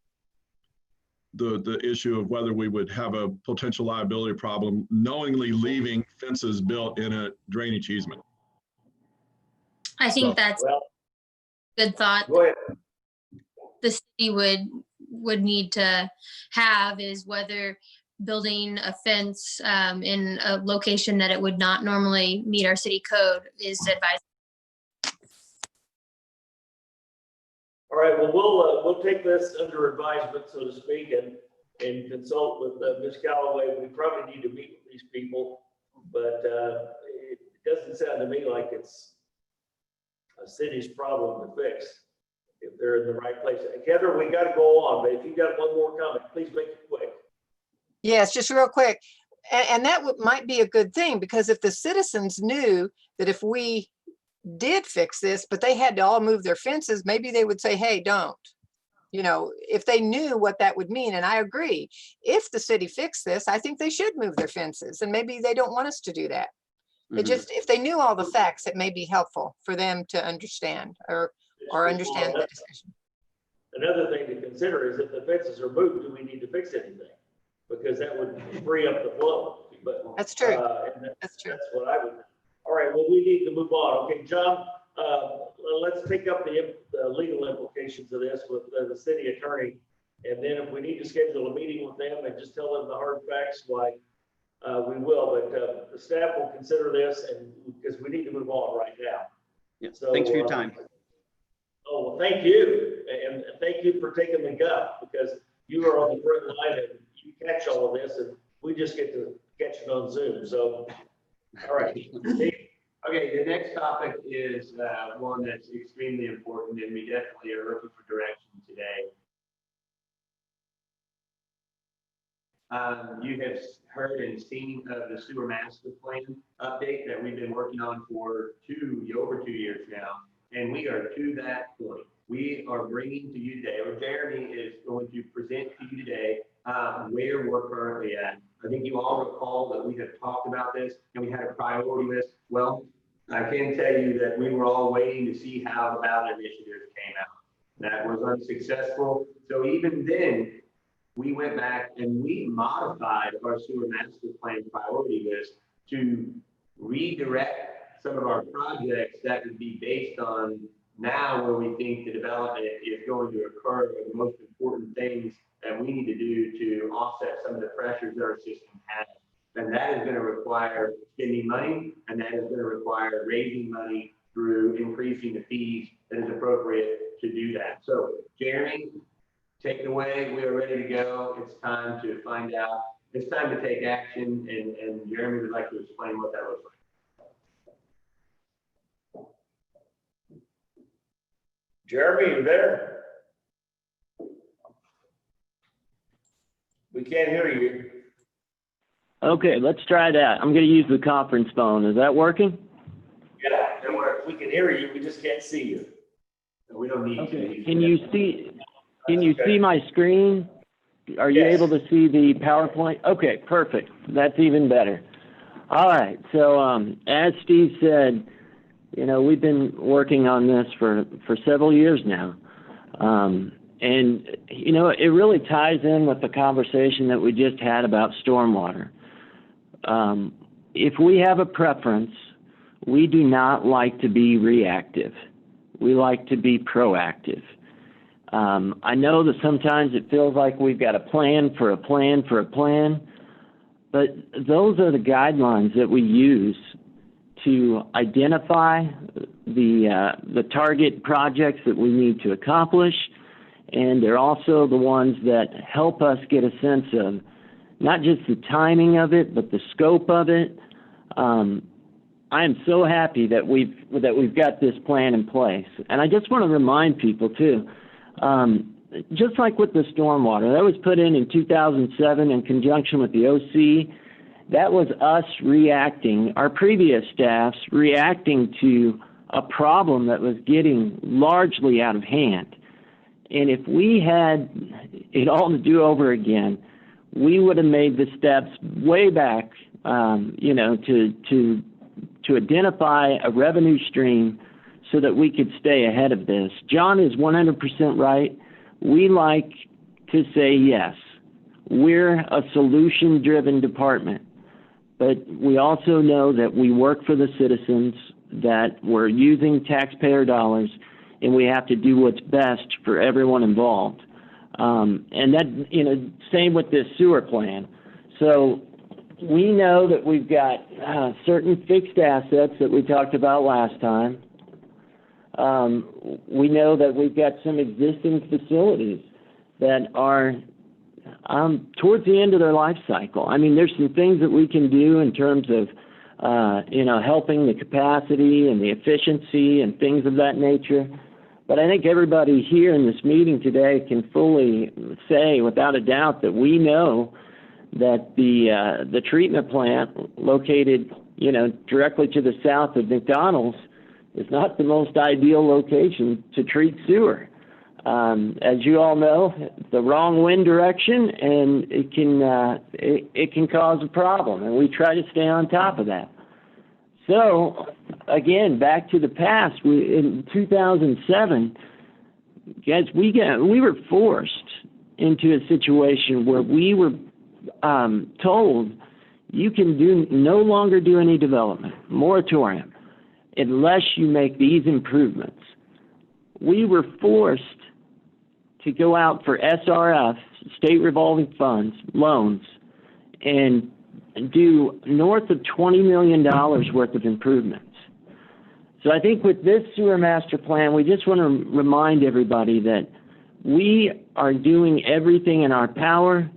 the issue of whether we would have a potential liability problem knowingly leaving fences built in a drainage easement. I think that's a good thought. Go ahead. The city would need to have is whether building a fence in a location that it would not normally meet our city code is advised. All right, well, we'll take this under advisement, so to speak, and consult with Ms. Callaway. We probably need to meet with these people, but it doesn't sound to me like it's a city's problem to fix if they're in the right place. Heather, we got to go on, but if you got one more comment, please make it quick. Yes, just real quick. And that might be a good thing, because if the citizens knew that if we did fix this, but they had to all move their fences, maybe they would say, hey, don't. You know, if they knew what that would mean. And I agree, if the city fixed this, I think they should move their fences, and maybe they don't want us to do that. It just, if they knew all the facts, it may be helpful for them to understand or understand the decision. Another thing to consider is if the fences are moved, do we need to fix anything? Because that would free up the flow. But that's true. That's what I would. All right, well, we need to move on. Okay, John, let's take up the legal implications of this with the city attorney. And then if we need to schedule a meeting with them and just tell them the hard facts, why we will. But the staff will consider this, and because we need to move on right now. Yeah, so, thanks for your time. Oh, well, thank you. And thank you for taking the gut, because you are on the front line and you catch all of this, and we just get to catch it on Zoom. So, all right. Okay, the next topic is one that's extremely important, and we definitely are looking for direction today. You have heard and seen the sewer master plan update that we've been working on for over 2 years now, and we are to that point. We are bringing to you today, or Jeremy is going to present to you today where we're currently at. I think you all recall that we have talked about this and we had a priority list. Well, I can tell you that we were all waiting to see how the ballot initiative came out. That was unsuccessful. So even then, we went back and we modified our sewer master plan priority list to redirect some of our projects that would be based on now where we think the development is going to occur, or the most important things that we need to do to offset some of the pressures that our system has. And that is going to require spending money, and that is going to require raising money through increasing the fees that is appropriate to do that. So, Jeremy, take it away. We are ready to go. It's time to find out. It's time to take action, and Jeremy would like to explain what that looks like. Jeremy, you there? We can't hear you. Okay, let's try that. I'm going to use the conference phone. Is that working? Yeah, it works. We can hear you. We just can't see you. We don't need to. Can you see? Can you see my screen? Are you able to see the PowerPoint? Okay, perfect. That's even better. All right. So as Steve said, you know, we've been working on this for several years now. And, you know, it really ties in with the conversation that we just had about stormwater. If we have a preference, we do not like to be reactive. We like to be proactive. I know that sometimes it feels like we've got a plan for a plan for a plan, but those are the guidelines that we use to identify the target projects that we need to accomplish, and they're also the ones that help us get a sense of not just the timing of it, but the scope of it. I am so happy that we've got this plan in place, and I just want to remind people too. Just like with the stormwater, that was put in 2007 in conjunction with the OC. That was us reacting, our previous staffs reacting to a problem that was getting largely out of hand. And if we had it all to do over again, we would have made the steps way back, to identify a revenue stream so that we could stay ahead of this. John is 100% right. We like to say yes. We're a solution-driven department, but we also know that we work for the citizens, that we're using taxpayer dollars, and we have to do what's best for everyone involved. And that, same with this sewer plan. So we know that we've got certain fixed assets that we talked about last time. We know that we've got some existing facilities that are towards the end of their life cycle. I mean, there's some things that we can do in terms of, helping the capacity and the efficiency and things of that nature. But I think everybody here in this meeting today can fully say without a doubt that we know that the treatment plant located, directly to the south of McDonald's is not the most ideal location to treat sewer. As you all know, the wrong wind direction, and it can cause a problem, and we try to stay on top of that. So, again, back to the past, in 2007, guys, we were forced into a situation where we were told you can no longer do any development, moratorium, unless you make these improvements. We were forced to go out for SRF, state revolving funds, loans, and do north of $20 million worth of improvements. So I think with this sewer master plan, we just want to remind everybody that we are doing everything in our power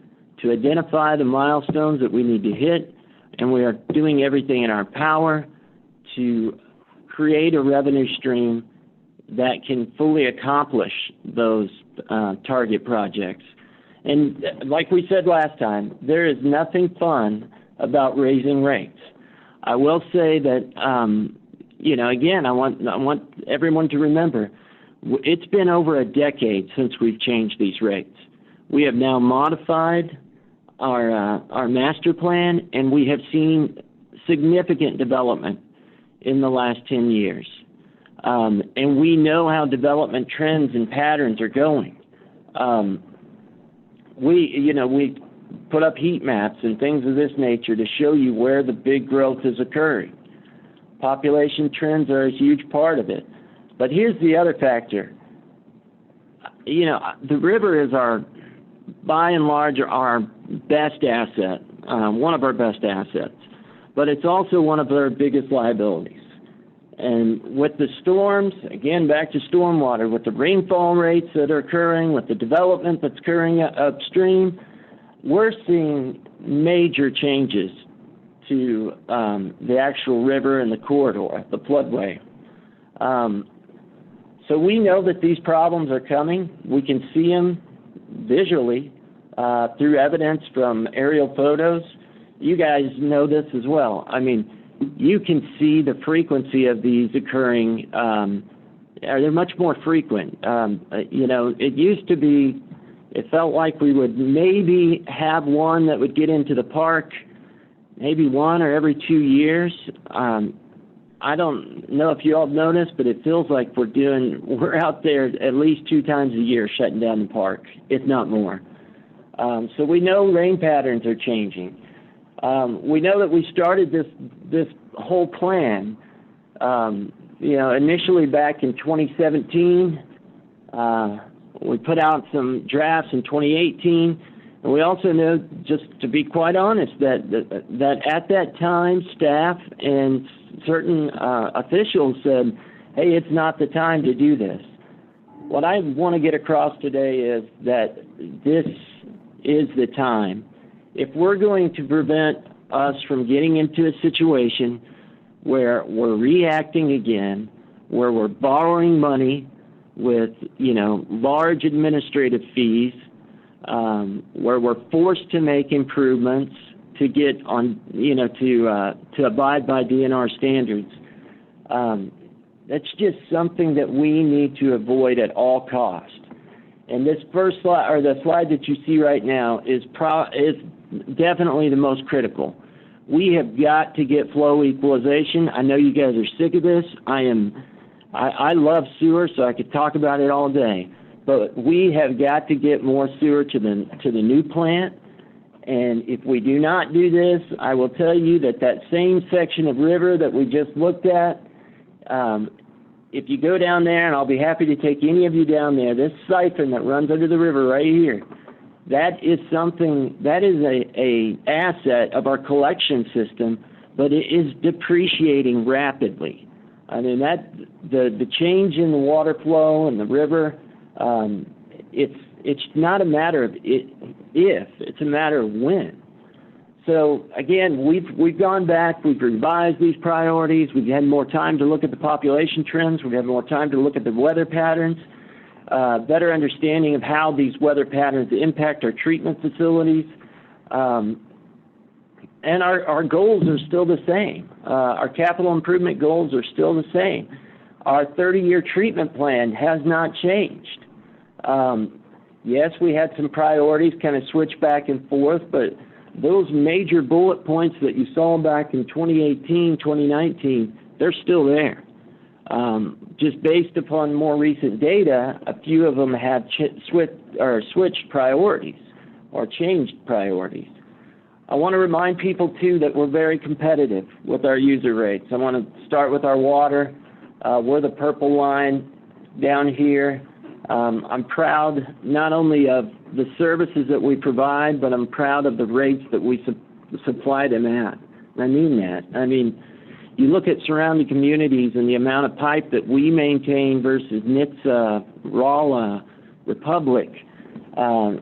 to identify the milestones that we need to hit, and we are doing everything in our power to create a revenue stream that can fully accomplish those target projects. And like we said last time, there is nothing fun about raising rates. I will say that, again, I want everyone to remember, it's been over a decade since we've changed these rates. We have now modified our master plan, and we have seen significant development in the last 10 years. And we know how development trends and patterns are going. We put up heat maps and things of this nature to show you where the big growth is occurring. Population trends are a huge part of it. But here's the other factor. The river is by and large, our best asset, one of our best assets. But it's also one of our biggest liabilities. And with the storms, again, back to stormwater, with the rainfall rates that are occurring, with the development that's occurring upstream, we're seeing major changes to the actual river and the corridor, the floodway. So we know that these problems are coming. We can see them visually through evidence from aerial photos. You guys know this as well. I mean, you can see the frequency of these occurring. They're much more frequent. It used to be, it felt like we would maybe have one that would get into the park, maybe one or every 2 years. I don't know if you all noticed, but it feels like we're out there at least 2 times a year shutting down the park, if not more. So we know rain patterns are changing. We know that we started this whole plan initially back in 2017, we put out some drafts in 2018, and we also know, just to be quite honest, that at that time, staff and certain officials said, hey, it's not the time to do this. What I want to get across today is that this is the time. If we're going to prevent us from getting into a situation where we're reacting again, where we're borrowing money with, large administrative fees, where we're forced to make improvements to get on, to abide by DNR standards, that's just something that we need to avoid at all costs. And this first slide, or the slide that you see right now, is definitely the most critical. We have got to get flow equalization. I know you guys are sick of this. I love sewer, so I could talk about it all day. But we have got to get more sewer to the new plant. And if we do not do this, I will tell you that same section of river that we just looked at, if you go down there, and I'll be happy to take any of you down there, this siphon that runs under the river right here, that is a asset of our collection system, but it is depreciating rapidly. I mean, the change in the water flow and the river, it's not a matter of if, it's a matter of when. So again, we've gone back, we've revised these priorities, we've had more time to look at the population trends, we've had more time to look at the weather patterns, better understanding of how these weather patterns impact our treatment facilities. And our goals are still the same. Our capital improvement goals are still the same. Our 30-year treatment plan has not changed. Yes, we had some priorities kind of switch back and forth, but those major bullet points that you saw back in 2018, 2019, they're still there. Just based upon more recent data, a few of them have switched priorities or changed priorities. I want to remind people, too, that we're very competitive with our user rates. I want to start with our water. We're the purple line down here. I'm proud not only of the services that we provide, but I'm proud of the rates that we supply them at. I mean that. I mean, you look at surrounding communities and the amount of pipe that we maintain versus NHTSA, Rolla, Republic.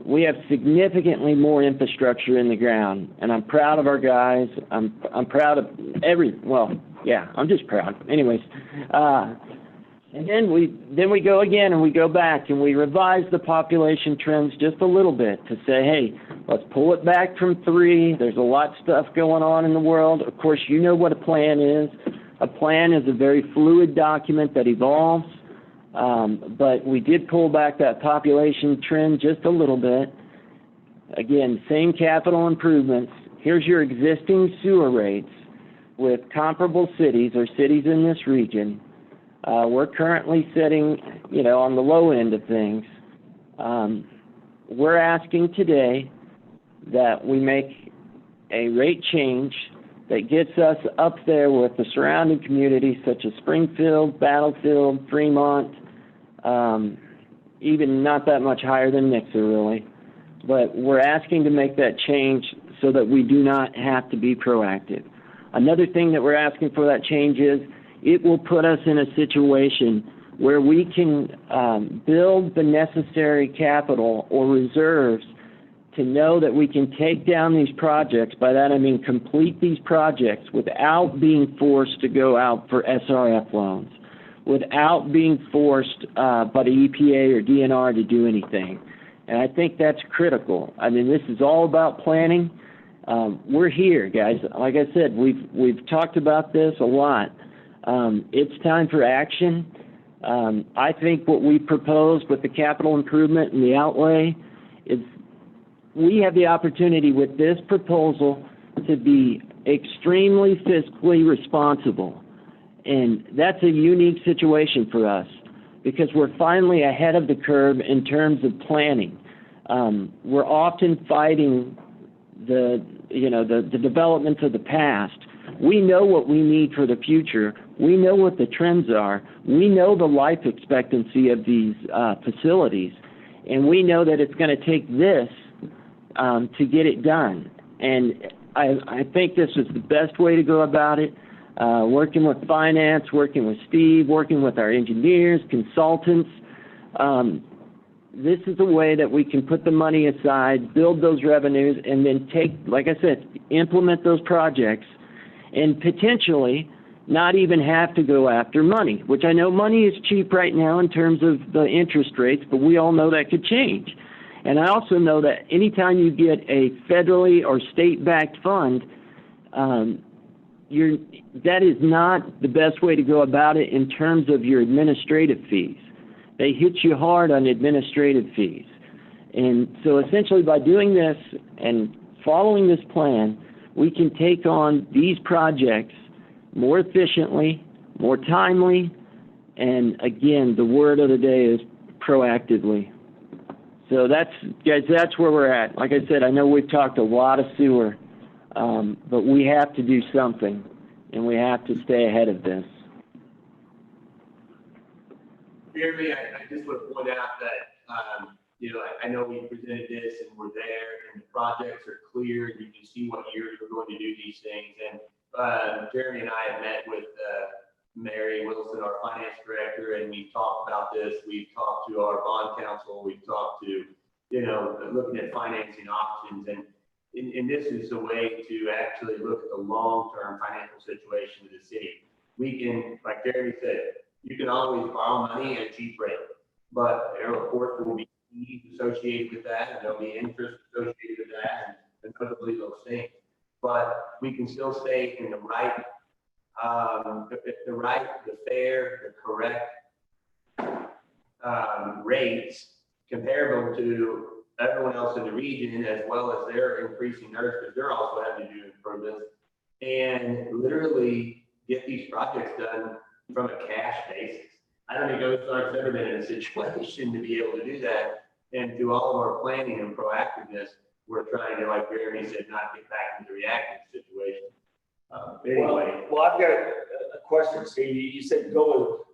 We have significantly more infrastructure in the ground, and I'm proud of our guys. I'm proud of I'm just proud. Anyways, and then we go again and we go back and we revise the population trends just a little bit to say, hey, let's pull it back from 3. There's a lot of stuff going on in the world. Of course, you know what a plan is. A plan is a very fluid document that evolves. But we did pull back that population trend just a little bit. Again, same capital improvements. Here's your existing sewer rates with comparable cities or cities in this region. We're currently sitting, on the low end of things. We're asking today that we make a rate change that gets us up there with the surrounding communities such as Springfield, Battlefield, Fremont, even not that much higher than NHTSA really. But we're asking to make that change so that we do not have to be proactive. Another thing that we're asking for that change is it will put us in a situation where we can build the necessary capital or reserves to know that we can take down these projects. By that I mean complete these projects without being forced to go out for SRF loans, without being forced by the EPA or DNR to do anything. And I think that's critical. I mean, this is all about planning. We're here, guys. Like I said, we've talked about this a lot. It's time for action. I think what we proposed with the capital improvement and the outlay is we have the opportunity with this proposal to be extremely fiscally responsible. And that's a unique situation for us because we're finally ahead of the curve in terms of planning. We're often fighting the developments of the past. We know what we need for the future, We know what the trends are. We know the life expectancy of these facilities, and we know that it's going to take this to get it done. And I think this is the best way to go about it. Working with finance, working with Steve, working with our engineers, consultants. This is a way that we can put the money aside, build those revenues, and then take, like I said, implement those projects, and potentially not even have to go after money, which I know money is cheap right now in terms of the interest rates, but we all know that could change. And I also know that anytime you get a federally or state-backed fund, that is not the best way to go about it in terms of your administrative fees. They hit you hard on administrative fees. And so essentially by doing this and following this plan, we can take on these projects more efficiently, more timely, and again, the word of the day is proactively. So that's, guys, that's where we're at. Like I said, I know we've talked a lot of sewer, but we have to do something, and we have to stay ahead of this. Jeremy, I just want to point out that, I know we presented this and we're there and the projects are clear and you can see what years we're going to do these things. And Jeremy and I have met with Mary Wilson, our finance director, and we've talked about this. We've talked to our bond counsel. We've talked to, looking at financing options. And this is a way to actually look at the long-term financial situation of the city. We can, like Jeremy said, you can always borrow money at a cheap rate, but there, of course, will be fees associated with that, and there'll be interest associated with that, and notably those things. But we can still stay in the right, the fair, the correct rates comparable to everyone else in the region, as well as they're increasing theirs because they're also having to do improvements, and literally get these projects done from a cash basis. I don't think Ozark's ever been in a situation to be able to do that. And through all of our planning and proactiveness, we're trying to, like Jeremy said, not get back into the reactive situation. Anyway. Well, I've got a question, Steve. You said go with,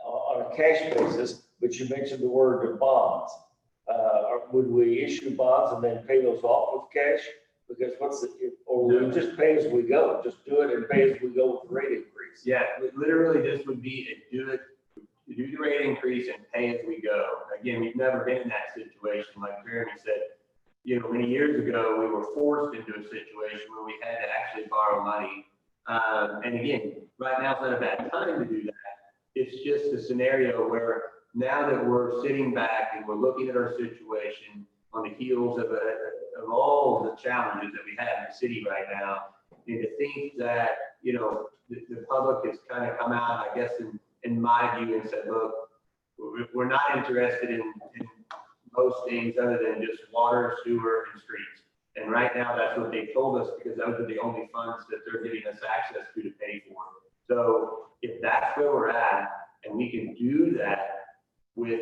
on a cash basis, but you mentioned the word bonds. Would we issue bonds and then pay those off with cash? Because or we just pay as we go, just do it and pay as we go with the rate increase? Yeah, literally this would be a do the rate increase and pay as we go. Again, we've never been in that situation. Like Jeremy said, many years ago, we were forced into a situation where we had to actually borrow money. And again, right now it's not a bad time to do that. It's just a scenario where now that we're sitting back and we're looking at our situation on the heels of all the challenges that we have in the city right now, and to think that, the public has kind of come out, I guess, in my view, and said, look, we're not interested in most things other than just water, sewer, and streets. And right now, that's what they told us, because those are the only funds that they're giving us access to pay for. So if that's where we're at, and we can do that with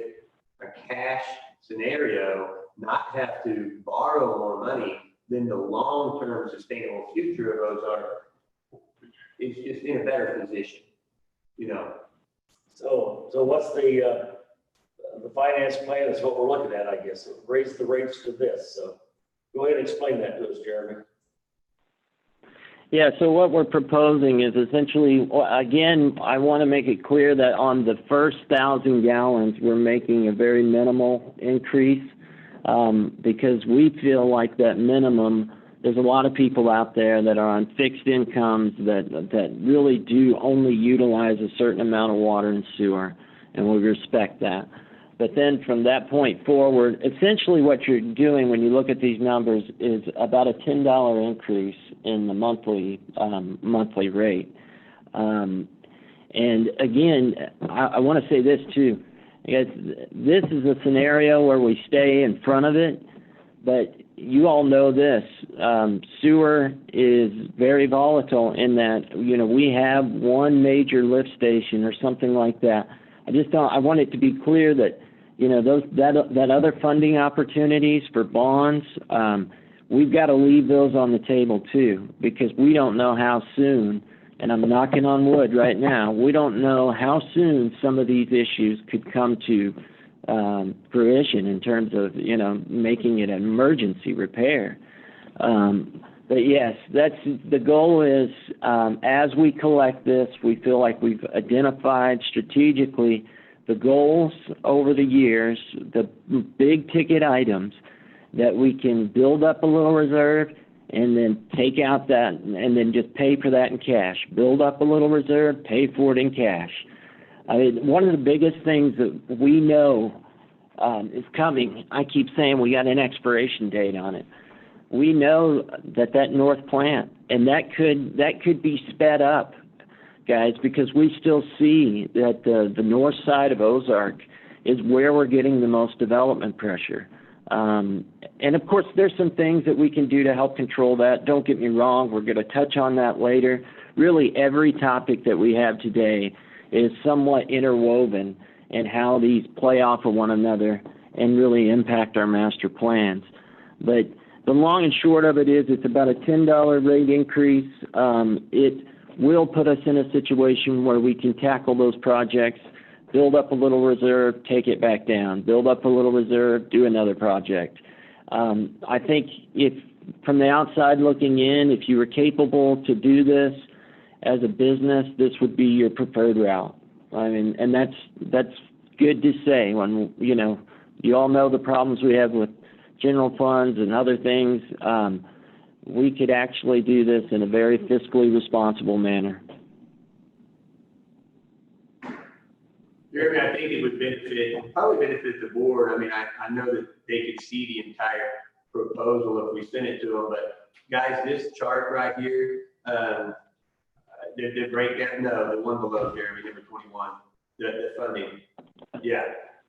a cash scenario, not have to borrow more money, then the long-term sustainable future of Ozark is just in a better position, So what's the finance plan is what we're looking at, I guess. Raise the rates to this. So go ahead and explain that to us, Jeremy. Yeah, so what we're proposing is essentially, again, I want to make it clear that on the first 1,000 gallons, we're making a very minimal increase because we feel like that minimum, there's a lot of people out there that are on fixed incomes that really do only utilize a certain amount of water and sewer, and we respect that. But then from that point forward, essentially what you're doing when you look at these numbers is about a $10 increase in the monthly rate. And again, I want to say this too. This is a scenario where we stay in front of it, but you all know this. Sewer is very volatile in that, we have one major lift station or something like that. I want it to be clear that, that other funding opportunities for bonds, we've got to leave those on the table too, because we don't know how soon and I'm knocking on wood right now, we don't know how soon some of these issues could come to fruition in terms of, you know, making it an emergency repair. But yes, that's the goal is, as we collect this, we feel like we've identified strategically the goals over the years, the big ticket items that we can build up a little reserve and then take out that and then just pay for that in cash. Build up a little reserve, pay for it in cash. I mean, one of the biggest things that we know is coming, I keep saying we got an expiration date on it. We know that north plant, and that could be sped up, guys, because we still see that the north side of Ozark is where we're getting the most development pressure. And of course, there's some things that we can do to help control that. Don't get me wrong, we're going to touch on that later. Really, every topic that we have today is somewhat interwoven in how these play off of one another and really impact our master plans. But the long and short of it is it's about a $10 rate increase. It will put us in a situation where we can tackle those projects, build up a little reserve, take it back down, build up a little reserve, do another project. I think if from the outside looking in, if you were capable to do this as a business, this would be your preferred route. I mean, and that's good to say when, you know, you all know the problems we have with general funds and other things. We could actually do this in a very fiscally responsible manner. Jeremy, I think it would probably benefit the board. I mean, I know that they could see the entire proposal if we send it to them, but guys, this chart right here, the breakdown, no, the one below, Jeremy, number 21, the funding. Yeah,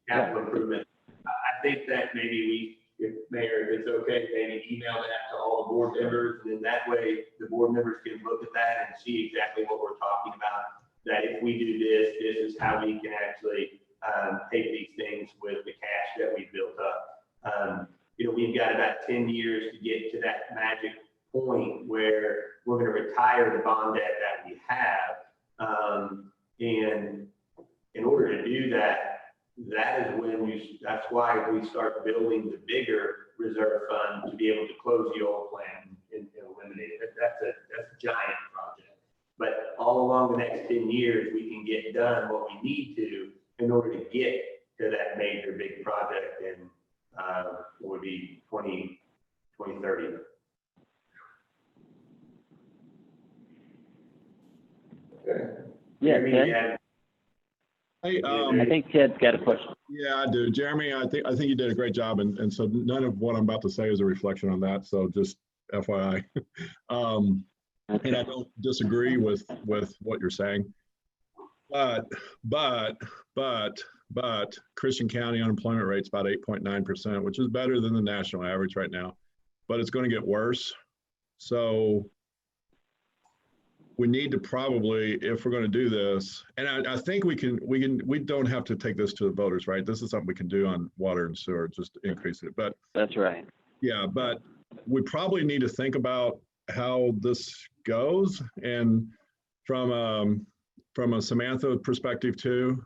capital improvement. I think that maybe if Mayor, if it's okay, maybe email that to all the board members, and then that way the board members can look at that and see exactly what we're talking about. That if we do this, this is how we can actually take these things with the cash that we built up. You know, we've got about 10 years to get to that magic point where we're going to retire the bond debt that we have. And in order to do that, that is when that's why we start building the bigger reserve fund to be able to close the old plan and eliminate it. That's a giant project. But all along the next 10 years, we can get done what we need to in order to get to that major big project in what would be 2030. Okay. Yeah, Jeremy, Ted? Hey, I think Ted's got a question. yeah, I do. Jeremy, I think you did a great job. And so none of what I'm about to say is a reflection on that. So just FYI. And I don't disagree with what you're saying, but Christian County unemployment rate's about 8.9%, which is better than the national average right now, but it's going to get worse. So we need to probably, if we're going to do this, and I think we don't have to take this to the voters, right? This is something we can do on water and sewer, just increase it. But that's right. Yeah, but we probably need to think about how this goes, and from a Samantha perspective too,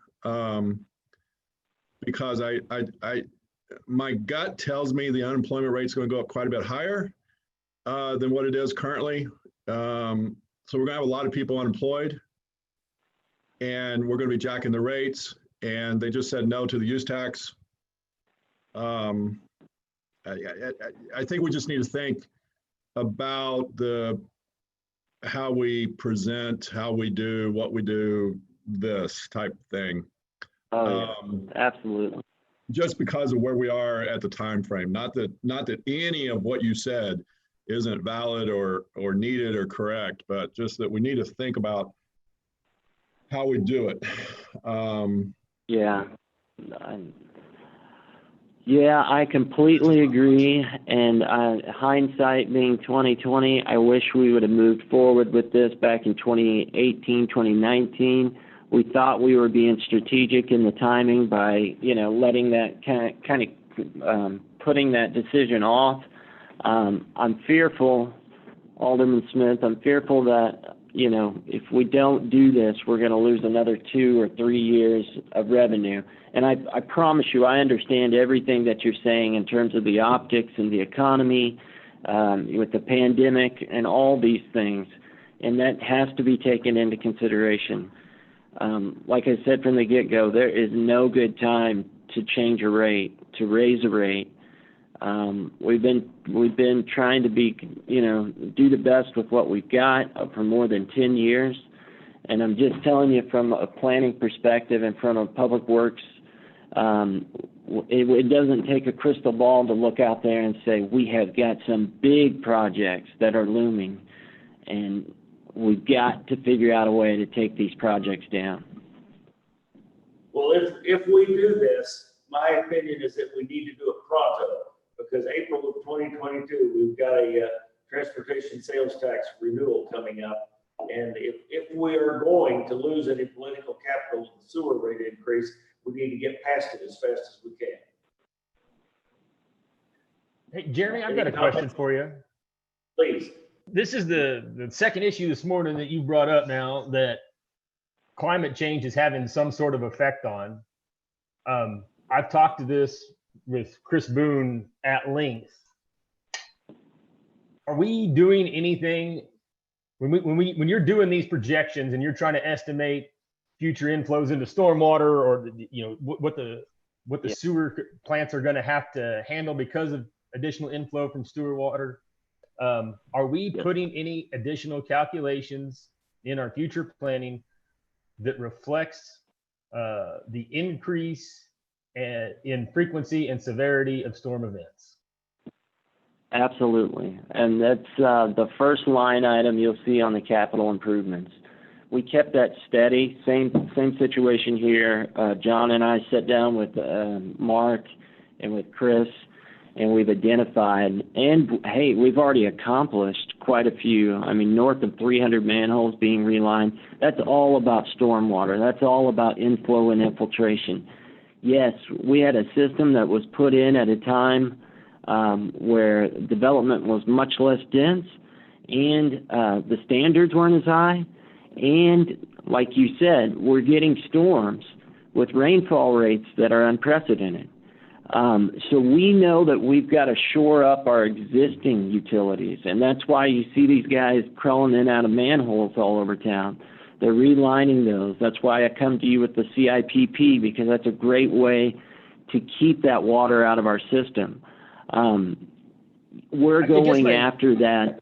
because my gut tells me the unemployment rate is going to go up quite a bit higher than what it is currently. So we're going to have a lot of people unemployed, and we're going to be jacking the rates. And they just said no to the use tax. I think we just need to think about how we present, how we do, what we do, this type thing. Oh, yeah. Absolutely. Just because of where we are at the time frame. Not that any of what you said isn't valid or needed or correct, but just that we need to think about how we do it. Yeah. Yeah, I completely agree. And hindsight being 2020, I wish we would have moved forward with this back in 2018, 2019. We thought we were being strategic in the timing by, letting that kind of putting that decision off. I'm fearful, Alderman Smith, I'm fearful that you know, if we don't do this, we're going to lose another 2 or 3 years of revenue. And I promise you, I understand everything that you're saying in terms of the optics and the economy, with the pandemic and all these things. And that has to be taken into consideration. Like I said from the get-go, there is no good time to change a rate, to raise a rate. We've been trying to be, you know, do the best with what we've got for more than 10 years. And I'm just telling you from a planning perspective and from a public works, it doesn't take a crystal ball to look out there and say, we have got some big projects that are looming, and we've got to figure out a way to take these projects down. Well, if we do this, my opinion is that we need to do it pronto, because April of 2022, we've got a transportation sales tax renewal coming up. And if we are going to lose any political capital in the sewer rate increase, we need to get past it as fast as we can. Hey, Jeremy, I've got a question for you. Please. This is the second issue this morning that you brought up now that climate change is having some sort of effect on. I've talked to this with Chris Boone at length. Are we doing anything when you're doing these projections and you're trying to estimate future inflows into stormwater, or you know what the sewer plants are going to have to handle because of additional inflow from sewer water? Are we putting any additional calculations in our future planning that reflects the increase in frequency and severity of storm events? Absolutely. And that's the first line item you'll see on the capital improvements. We kept that steady. Same situation here. John and I sat down with Mark and with Chris, and we've identified, and hey, we've already accomplished quite a few. I mean, north of 300 manholes being relined. That's all about stormwater. That's all about inflow and infiltration. Yes, we had a system that was put in at a time where development was much less dense, and the standards weren't as high. And like you said, we're getting storms with rainfall rates that are unprecedented. So we know that we've got to shore up our existing utilities, and that's why you see these guys crawling in and out of manholes all over town. They're relining those. That's why I come to you with the CIPP, because that's a great way to keep that water out of our system. We're going after that.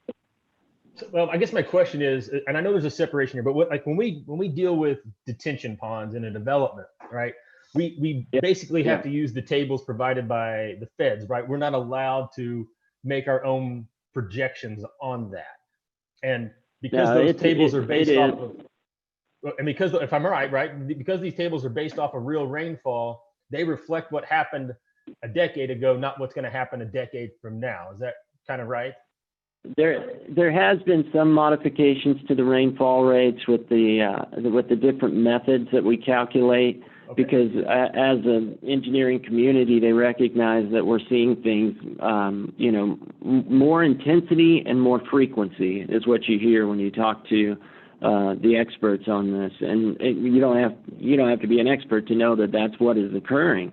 Well, I guess my question is, and I know there's a separation here, but when we deal with detention ponds in a development, right? We basically have to use the tables provided by the feds, right? We're not allowed to make our own projections on that. And because those tables are based off of, and because if I'm right, because these tables are based off of real rainfall, they reflect what happened a decade ago, not what's going to happen a decade from now. Is that kind of right? There has been some modifications to the rainfall rates with the different methods that we calculate. Okay. Because as an engineering community, they recognize that we're seeing things, more intensity and more frequency is what you hear when you talk to the experts on this. And you don't have to be an expert to know that that's what is occurring.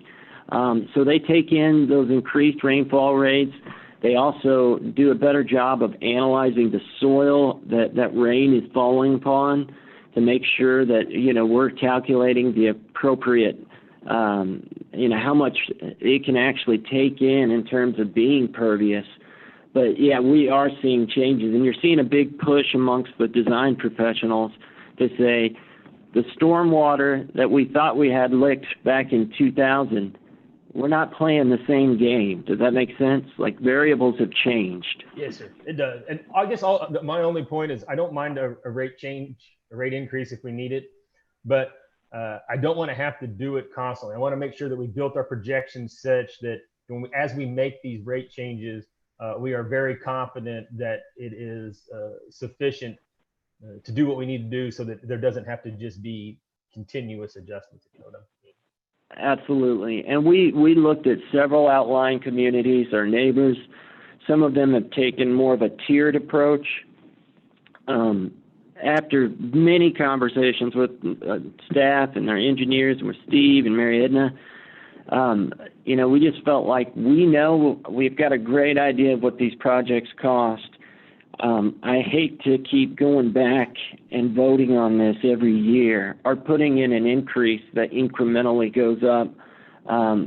So they take in those increased rainfall rates. They also do a better job of analyzing the soil that rain is falling upon, to make sure that, we're calculating the appropriate, how much it can actually take in terms of being pervious. But yeah, we are seeing changes, and you're seeing a big push amongst the design professionals to say the stormwater that we thought we had licked back in 2000, we're not playing the same game. Does that make sense? Like, variables have changed. Yes, sir, it does. And I guess my only point is I don't mind a rate change, a rate increase if we need it, but I don't want to have to do it constantly. I want to make sure that we built our projections such that as we make these rate changes, we are very confident that it is sufficient to do what we need to do, so that there doesn't have to just be continuous adjustments. Absolutely. And we looked at several outlying communities, our neighbors. Some of them have taken more of a tiered approach. after many conversations with staff and our engineers and with Steve and Mary Edna, you know, we just felt like we know we've got a great idea of what these projects cost. I hate to keep going back and voting on this every year or putting in an increase that incrementally goes up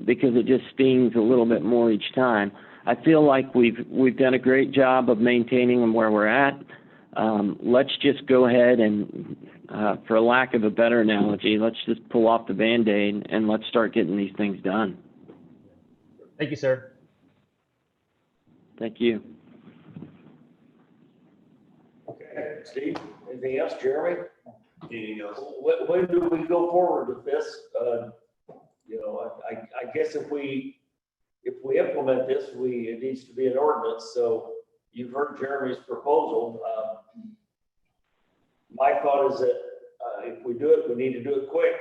because it just stings a little bit more each time. I feel like we've done a great job of maintaining them where we're at. Let's just go ahead and, for lack of a better analogy, let's just pull off the Band-Aid and let's start getting these things done. Thank you, sir. Thank you. Okay, Steve, anything else, Jeremy? Anything else? When do we go forward with this? You know, I guess if we implement this, it needs to be an ordinance. So you've heard Jeremy's proposal. My thought is that if we do it, we need to do it quick.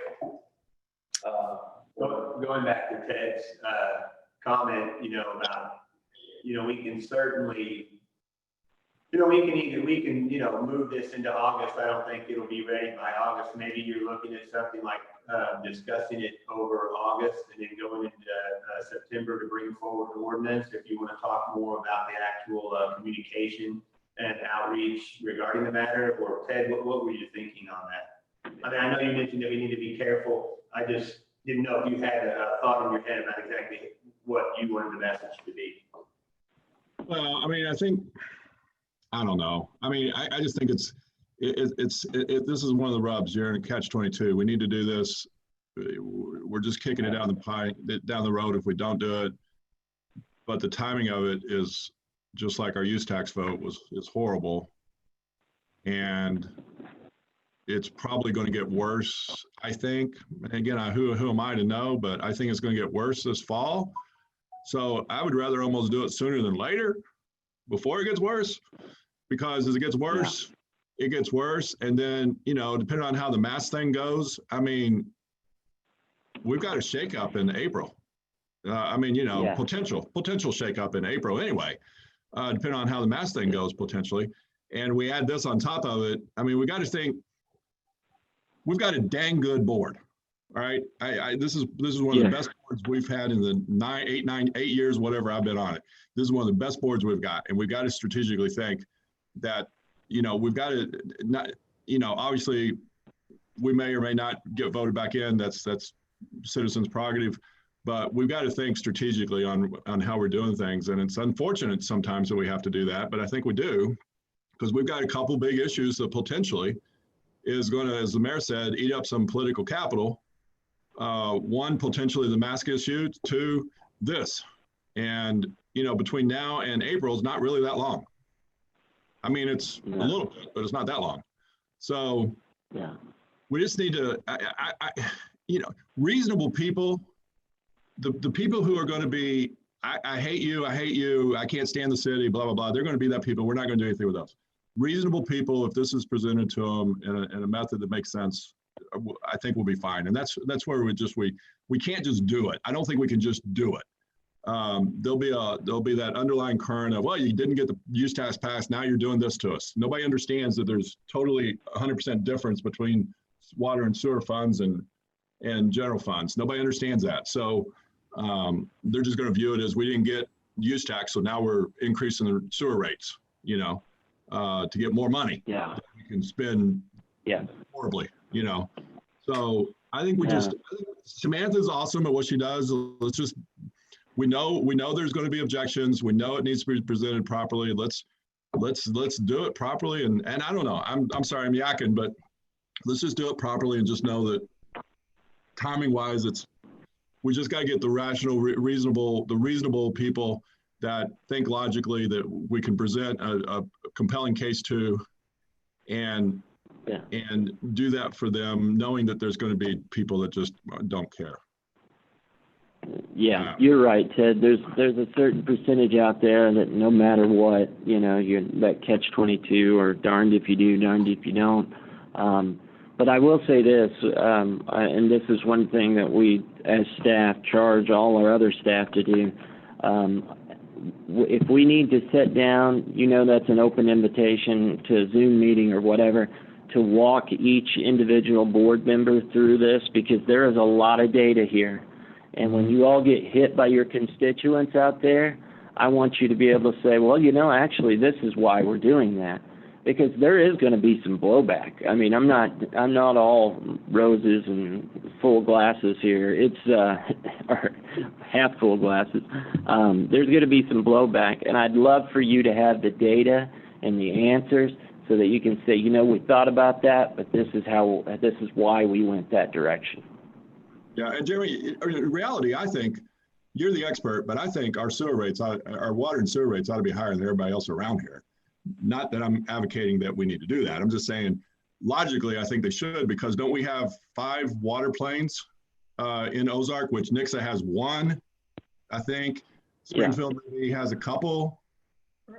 Going back to Ted's comment, you know, about, you know, we can certainly, you know, we can, you know, move this into August. I don't think it'll be ready by August. Maybe you're looking at something like discussing it over August and then going into September to bring forward the ordinance. If you want to talk more about the actual communication and outreach regarding the matter, or Ted, what were you thinking on that? I mean, I know you mentioned that we need to be careful. I just didn't know if you had a thought in your head about exactly what you wanted the message to be. Well, I mean, I don't know. I mean, I just think this is one of the rubs. You're in a catch-22. We need to do this. We're just kicking it down the road if we don't do it. But the timing of it is just like our use tax vote is horrible. And it's probably going to get worse, I think. And again, who am I to know? But I think it's going to get worse this fall. So I would rather almost do it sooner than later, before it gets worse. Because as it gets worse, it gets worse. And then, you know, depending on how the mask thing goes, I mean, we've got a shakeup in April. I mean, you know, potential shakeup in April anyway, depending on how the mask thing goes potentially. And we add this on top of it. I mean, we got to think, we've got a dang good board. All right. This is one of the best boards we've had in the 8 years, whatever I've been on it. This is one of the best boards we've got. And we've got to strategically think that, you know, we've got to not, you know, obviously we may or may not get voted back in. That's citizens' prerogative, but we've got to think strategically on how we're doing things. And it's unfortunate sometimes that we have to do that, but I think we do, because we've got a couple big issues that potentially is going to, as the mayor said, eat up some political capital. One, potentially the mask issue. Two, this. And, you know, between now and April is not really that long. I mean, it's a little bit, but it's not that long. So we just need to, you know, reasonable people, the people who are going to be, I hate you, I can't stand the city, blah, blah, blah. They're going to be that people. We're not going to do anything with those. Reasonable people, if this is presented to them in a method that makes sense, I think we'll be fine. And that's where we can't just do it. I don't think we can just do it. There'll be that underlying current of, well, you didn't get the use tax passed, now you're doing this to us. Nobody understands that there's totally 100% difference between water and sewer funds and general funds. Nobody understands that. So they're just going to view it as we didn't get use tax, so now we're increasing the sewer rates, you know, to get more money. Yeah. That we can spend horribly, you know. So I think I think Samantha's awesome at what she does. Let's just, we know there's going to be objections. We know it needs to be presented properly. Let's do it properly. And I don't know, I'm sorry, I'm yakking, but let's just do it properly and just know that timing wise, we just got to get the rational, reasonable people that think logically that we can present a compelling case to, and do that for them, knowing that there's going to be people that just don't care. Yeah, you're right, Ted. There's a certain percentage out there that no matter what, you know, you're that catch-22 or darned if you do, darned if you don't. But I will say this, and this is one thing that we as staff charge all our other staff to do. If we need to sit down, you know, that's an open invitation to a Zoom meeting or whatever, to walk each individual board member through this because there is a lot of data here. And when you all get hit by your constituents out there, I want you to be able to say, well, you know, actually, this is why we're doing that. Because there is going to be some blowback. I mean, I'm not all roses and full glasses here. It's or half full glasses. There's going to be some blowback, and I'd love for you to have the data and the answers so that you can say, you know, we thought about that, but this is why we went that direction. Yeah, and Jeremy, in reality, I think you're the expert, but I think our sewer rates, our water and sewer rates ought to be higher than everybody else around here. Not that I'm advocating that we need to do that. I'm just saying, logically, I think they should, because don't we have 5 water planes in Ozark, which Nixa has 1, I think. Springfield maybe has a couple.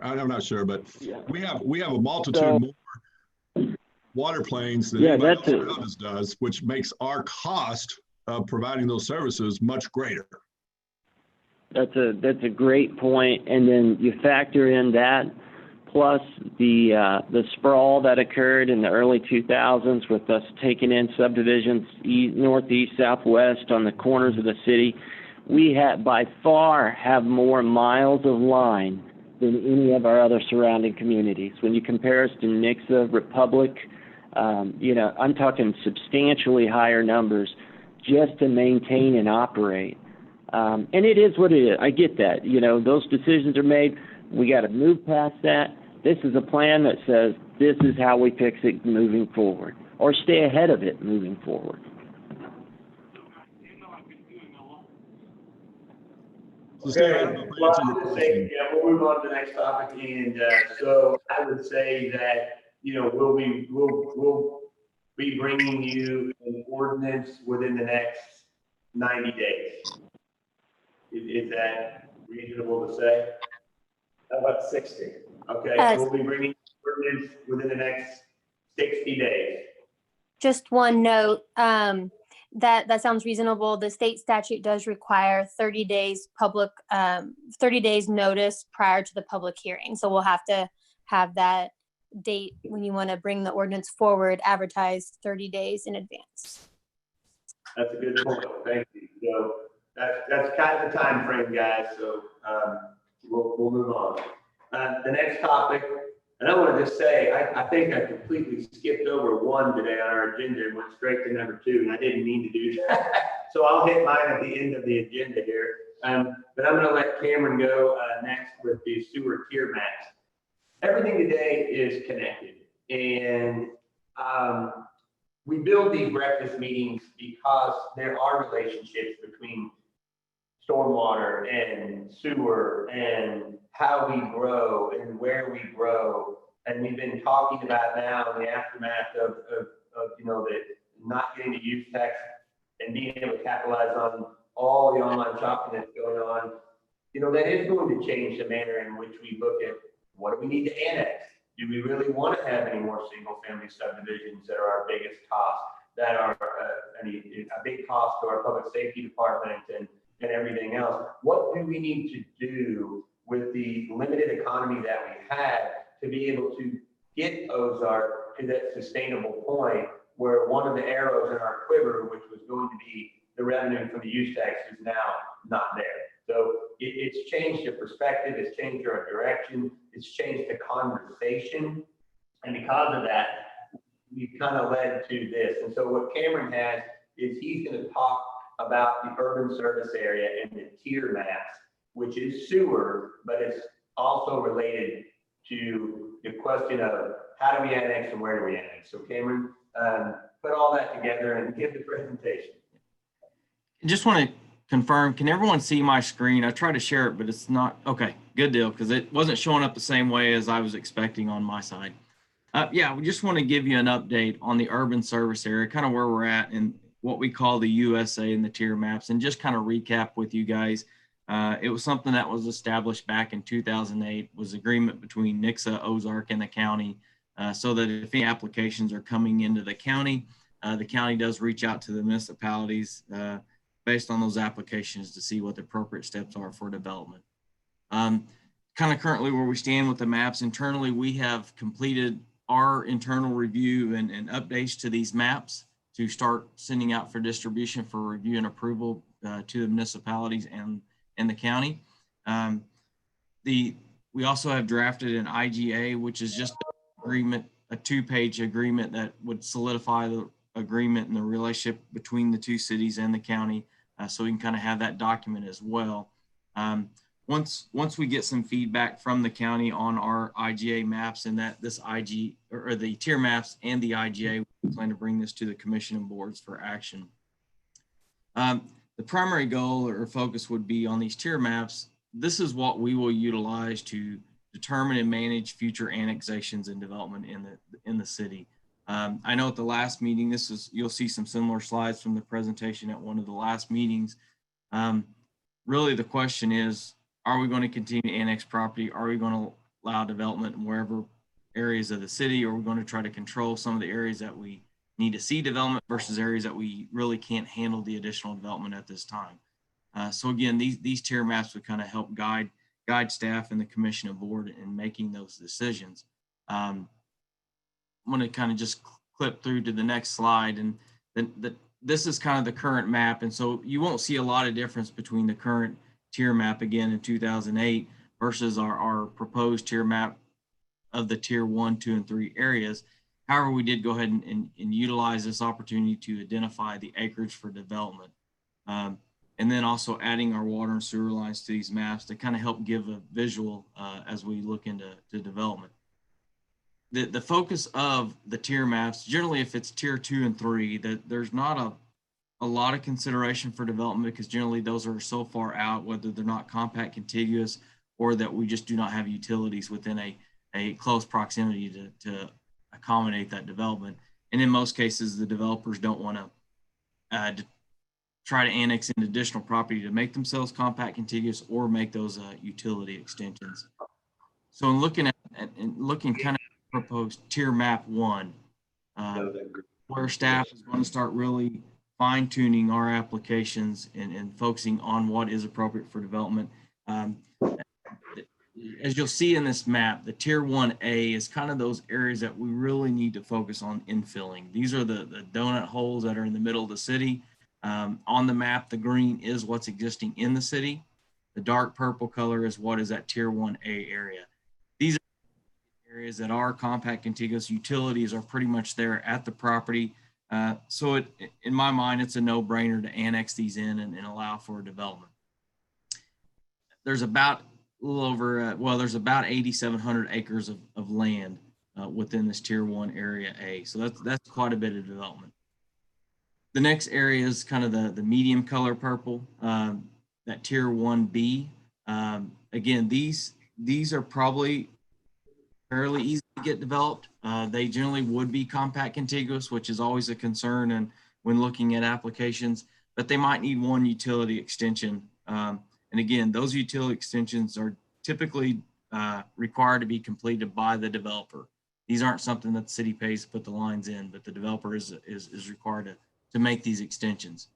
I'm not sure, but we have a multitude more water planes than anybody else around us does, which makes our cost of providing those services much greater. That's a great point, and then you factor in that plus the sprawl that occurred in the early 2000s with us taking in subdivisions northeast, southwest on the corners of the city. We by far have more miles of line than any of our other surrounding communities. When you compare us to Nixa, Republic, you know, I'm talking substantially higher numbers just to maintain and operate. And it is what it is. I get that. You know, those decisions are made. We got to move past that. This is a plan that says this is how we fix it moving forward, or stay ahead of it moving forward. Okay, well, I would say, yeah, we'll move on to the next topic, and so I would say that, you know, we'll be bringing you an ordinance within the next 90 days. Is that reasonable to say? How about 60? Okay, so we'll be bringing ordinance within the next 60 days. Just one note, that sounds reasonable. The state statute does require 30 days 30 days notice prior to the public hearing. So we'll have to have that date when you want to bring the ordinance forward advertised 30 days in advance. That's a good point. Thank you. So that's kind of the time frame, guys. So we'll move on. The next topic, and I want to just say, I think I completely skipped over 1 today on our agenda and went straight to number 2, and I didn't mean to do that. So I'll hit mine at the end of the agenda here. But I'm going to let Cameron go next with the sewer tier maps. Everything today is connected, and we build these breakfast meetings because there are relationships between stormwater and sewer and how we grow and where we grow. And we've been talking about now in the aftermath of you know, the not getting the use tax and being able to capitalize on all the online shopping that's going on. You know, that is going to change the manner in which we look at what do we need to annex? Do we really want to have any more single family subdivisions that are our biggest cost, that are a big cost to our public safety department and everything else? What do we need to do with the limited economy that we had to be able to get Ozark to that sustainable point where one of the arrows in our quiver, which was going to be the revenue from the use tax, is now not there. So it's changed the perspective, it's changed our direction, it's changed the conversation. And because of that, we've kind of led to this. And so what Cameron has is he's going to talk about the urban service area and the tier maps, which is sewer, but it's also related to the question of how do we annex and where do we annex? So Cameron, put all that together and give the presentation. Just want to confirm, can everyone see my screen? I tried to share it, but it's not. Okay, good deal, because it wasn't showing up the same way as I was expecting on my side. Yeah, we just want to give you an update on the urban service area, kind of where we're at and what we call the USA and the tier maps, and just kind of recap with you guys. It was something that was established back in 2008, was agreement between Nixa, Ozark, and the county, so that if any applications are coming into the county does reach out to the municipalities based on those applications to see what the appropriate steps are for development. Kind of currently where we stand with the maps internally, we have completed our internal review and updates to these maps to start sending out for distribution for review and approval to the municipalities and the county. We also have drafted an IGA, which is just an agreement, a 2-page agreement that would solidify the agreement and the relationship between the two cities and the county. So we can kind of have that document as well. Once we get some feedback from the county on our IGA maps and that this or the tier maps and the IGA, we plan to bring this to the commission and boards for action. The primary goal or focus would be on these tier maps. This is what we will utilize to determine and manage future annexations and development in the city. I know at the last meeting, you'll see some similar slides from the presentation at one of the last meetings. Really the question is, are we going to continue to annex property? Are we going to allow development in wherever areas of the city? Or are we going to try to control some of the areas that we need to see development versus areas that we really can't handle the additional development at this time? So again, these tier maps would kind of help guide staff and the commission and board in making those decisions. I'm going to kind of just clip through to the next slide, and this is kind of the current map. And so you won't see a lot of difference between the current tier map again in 2008 versus our proposed tier map of the tier 1, 2, and 3 areas. However, we did go ahead and utilize this opportunity to identify the acreage for development. And then also adding our water and sewer lines to these maps to kind of help give a visual as we look into development. The focus of the tier maps, generally if it's tier 2 and 3, that there's not a lot of consideration for development because generally those are so far out, whether they're not compact contiguous or that we just do not have utilities within a close proximity to accommodate that development. And in most cases, the developers don't want to try to annex in additional property to make themselves compact contiguous or make those utility extensions. So in looking kind of proposed tier map 1, where staff is going to start really fine tuning our applications and focusing on what is appropriate for development. As you'll see in this map, the tier 1A is kind of those areas that we really need to focus on infilling. These are the donut holes that are in the middle of the city. On the map, the green is what's existing in the city. The dark purple color is what is that tier 1A area. These are areas that are compact contiguous. Utilities are pretty much there at the property. So in my mind, it's a no-brainer to annex these in and allow for development. There's about a little over, there's about 8,700 acres of land within this tier 1 area A. So that's quite a bit of development. The next area is kind of the medium color purple, that tier 1B. Again, these are probably fairly easy to get developed. They generally would be compact contiguous, which is always a concern and when looking at applications, but they might need one utility extension. And again, those utility extensions are typically required to be completed by the developer. These aren't something that the city pays to put the lines in, but the developer is required to make these extensions.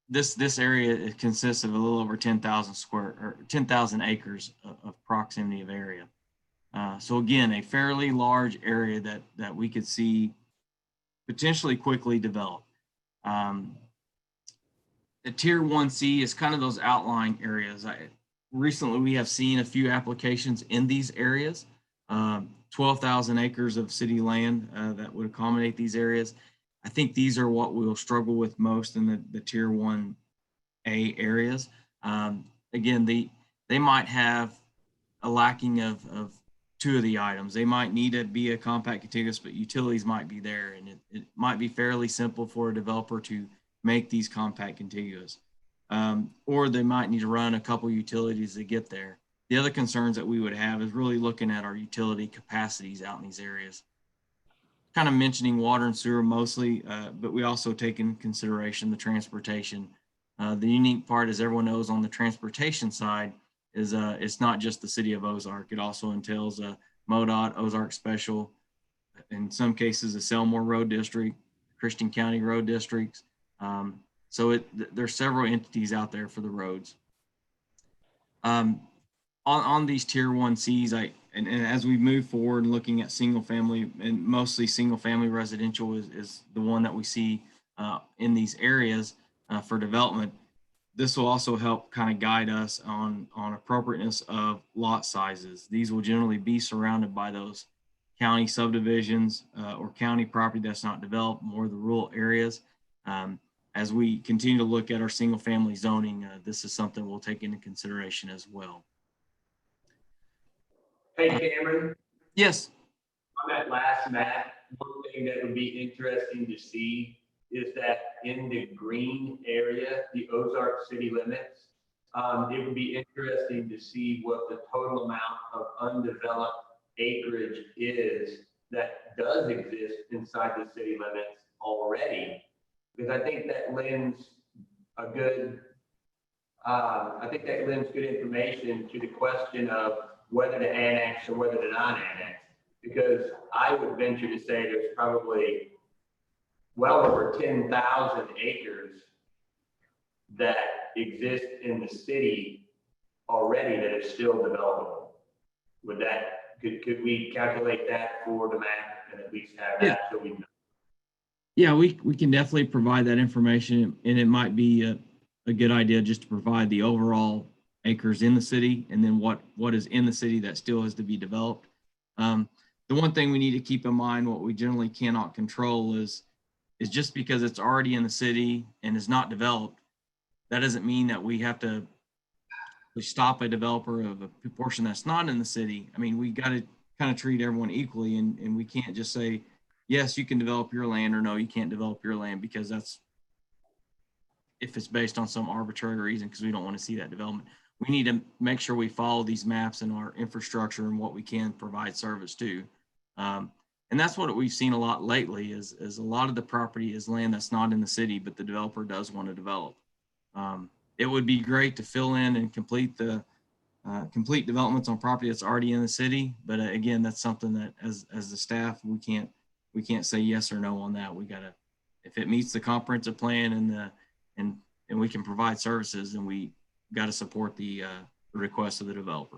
This area consists of a little over 10,000 acres of proximity of area. So again, a fairly large area that we could see potentially quickly develop. The tier 1C is kind of those outlying areas. Recently, we have seen a few applications in these areas, 12,000 acres of city land that would accommodate these areas. I think these are what we'll struggle with most in the tier 1A areas. Again, they might have a lacking of two of the items. They might need to be a compact contiguous, but utilities might be there, and it might be fairly simple for a developer to make these compact contiguous. Or they might need to run a couple utilities to get there. The other concerns that we would have is really looking at our utility capacities out in these areas. Kind of mentioning water and sewer mostly, but we also take into consideration the transportation. The unique part, as everyone knows, on the transportation side is it's not just the city of Ozark. It also entails MoDOT, Ozark Special, in some cases the Selmore Road District, Christian County Road Districts. So there's several entities out there for the roads. On these tier 1Cs, and as we move forward and looking at single family, and mostly single family residential is the one that we see in these areas for development. This will also help kind of guide us on appropriateness of lot sizes. These will generally be surrounded by those county subdivisions or county property that's not developed, more the rural areas. As we continue to look at our single family zoning, this is something we'll take into consideration as well. Hey, Cameron, Yes. on that last map, one thing that would be interesting to see is that in the green area, the Ozark city limits, it would be interesting to see what the total amount of undeveloped acreage is that does exist inside the city limits already. Because I think that lends a good, good information to the question of whether to annex or whether to not annex. Because I would venture to say there's probably well over 10,000 acres that exist in the city already that is still developable. Would that, could we calculate that for the map and at least have that so we know? Yeah, we can definitely provide that information, and it might be a good idea just to provide the overall acres in the city and then what is in the city that still has to be developed. The one thing we need to keep in mind, what we generally cannot control is just because it's already in the city and is not developed, that doesn't mean that we have to stop a developer of a portion that's not in the city. I mean, we got to kind of treat everyone equally, and we can't just say, yes, you can develop your land, or no, you can't develop your land, because that's, if it's based on some arbitrary reason, because we don't want to see that development. We need to make sure we follow these maps and our infrastructure and what we can provide service to. And that's what we've seen a lot lately is a lot of the property is land that's not in the city, but the developer does want to develop. It would be great to fill in and complete the complete developments on property that's already in the city. But again, that's something that as the staff, we can't say yes or no on that. We gotta, if it meets the comprehensive plan and we can provide services, then we got to support the request of the developer.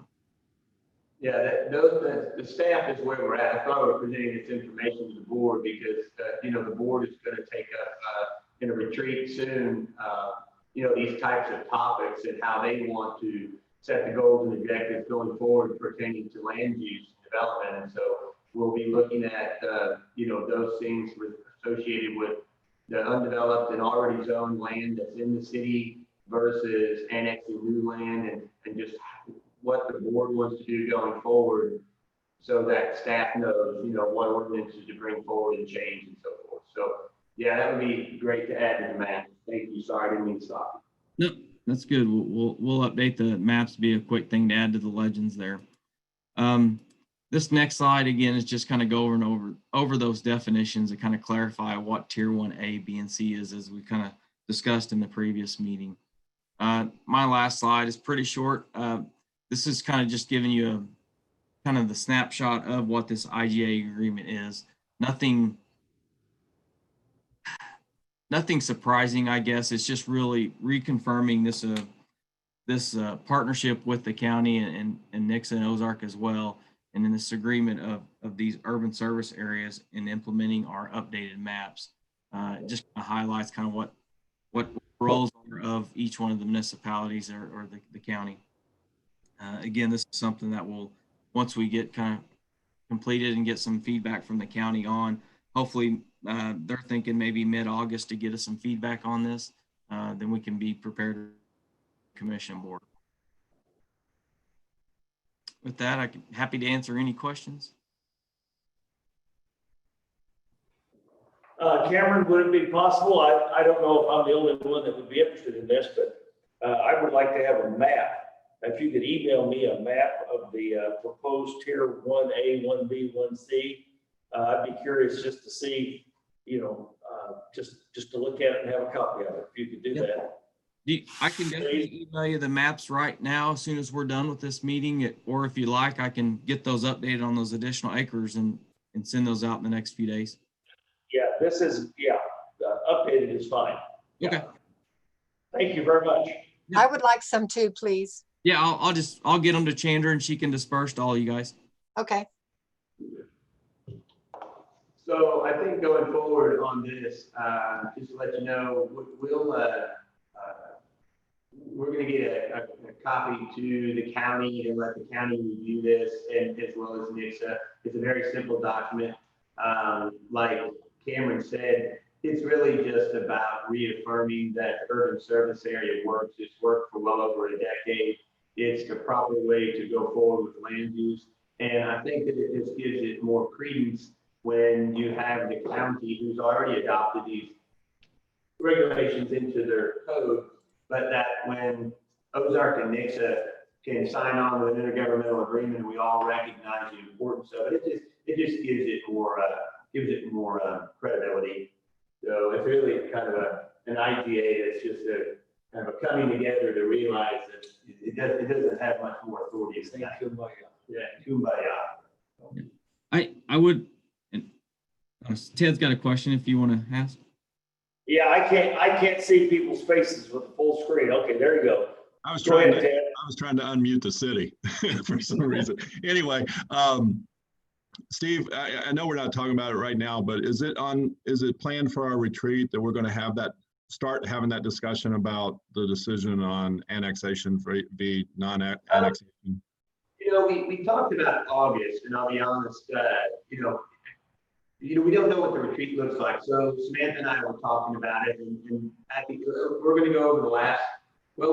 Yeah, the staff is where we're at. I thought we were presenting this information to the board because, the board is going to take up in a retreat soon, these types of topics and how they want to set the goals and objectives going forward pertaining to land use and development. And so we'll be looking at, those things associated with the undeveloped and already zoned land that's in the city versus annexing new land and just what the board wants to do going forward so that staff knows, what ordinances to bring forward and change and so forth. So yeah, that would be great to add to the map. Thank you. Sorry, I didn't mean to stop. No, that's good. We'll update the maps to be a quick thing to add to the legends there. This next slide again is just kind of go over those definitions and kind of clarify what tier 1A, B, and C is, as we kind of discussed in the previous meeting. My last slide is pretty short. This is kind of just giving you a kind of the snapshot of what this IGA agreement is. Nothing surprising, I guess. It's just really reconfirming this partnership with the county and Nixon Ozark as well, and in this agreement of these urban service areas and implementing our updated maps. It just kind of highlights kind of what roles are of each one of the municipalities or the county. Again, this is something that will, once we get kind of completed and get some feedback from the county on, hopefully they're thinking maybe mid-August to get us some feedback on this, then we can be prepared to commission board. With that, I'm happy to answer any questions. Cameron, would it be possible? I don't know if I'm the only one that would be interested in this, but I would like to have a map. If you could email me a map of the proposed tier 1A, 1B, 1C, I'd be curious just to see, just to look at it and have a copy of it. If you could do that. I can definitely email you the maps right now as soon as we're done with this meeting, or if you like, I can get those updated on those additional acres and send those out in the next few days. Yeah, updated is fine. Okay. Yeah. Thank you very much. I would like some too, please. Yeah, I'll get them to Chandra and she can disperse to all you guys. Okay, So I think going forward on this, just to let you know, we're gonna get a copy to the county and let the county review this, and as well as NICSA. It's a very simple document. Like Cameron said, it's really just about reaffirming that urban service area works. It's worked for well over a decade. It's the proper way to go forward with land use. And I think that it just gives it more credence when you have the county who's already adopted these regulations into their code, but that when Ozark and NICSA can sign on with an intergovernmental agreement, we all recognize the importance of it. It just gives it more credibility. So it's really kind of an IGA that's just a kind of a coming together to realize that it doesn't have much more authority than that. Yeah, kumbaya. I would, and Ted's got a question if you want to ask. Yeah, I can't see people's faces with the full screen. Okay, there you go. I was Go trying ahead, to, Ted. I was trying to unmute the city for some reason. Anyway, Steve, I know we're not talking about it right now, but is it planned for our retreat that we're going to start having that discussion about the decision on annexation v. non-annexation? We talked about August, and I'll be honest, we don't know what the retreat looks like. So Samantha and I were talking about it, and I think we're going to go over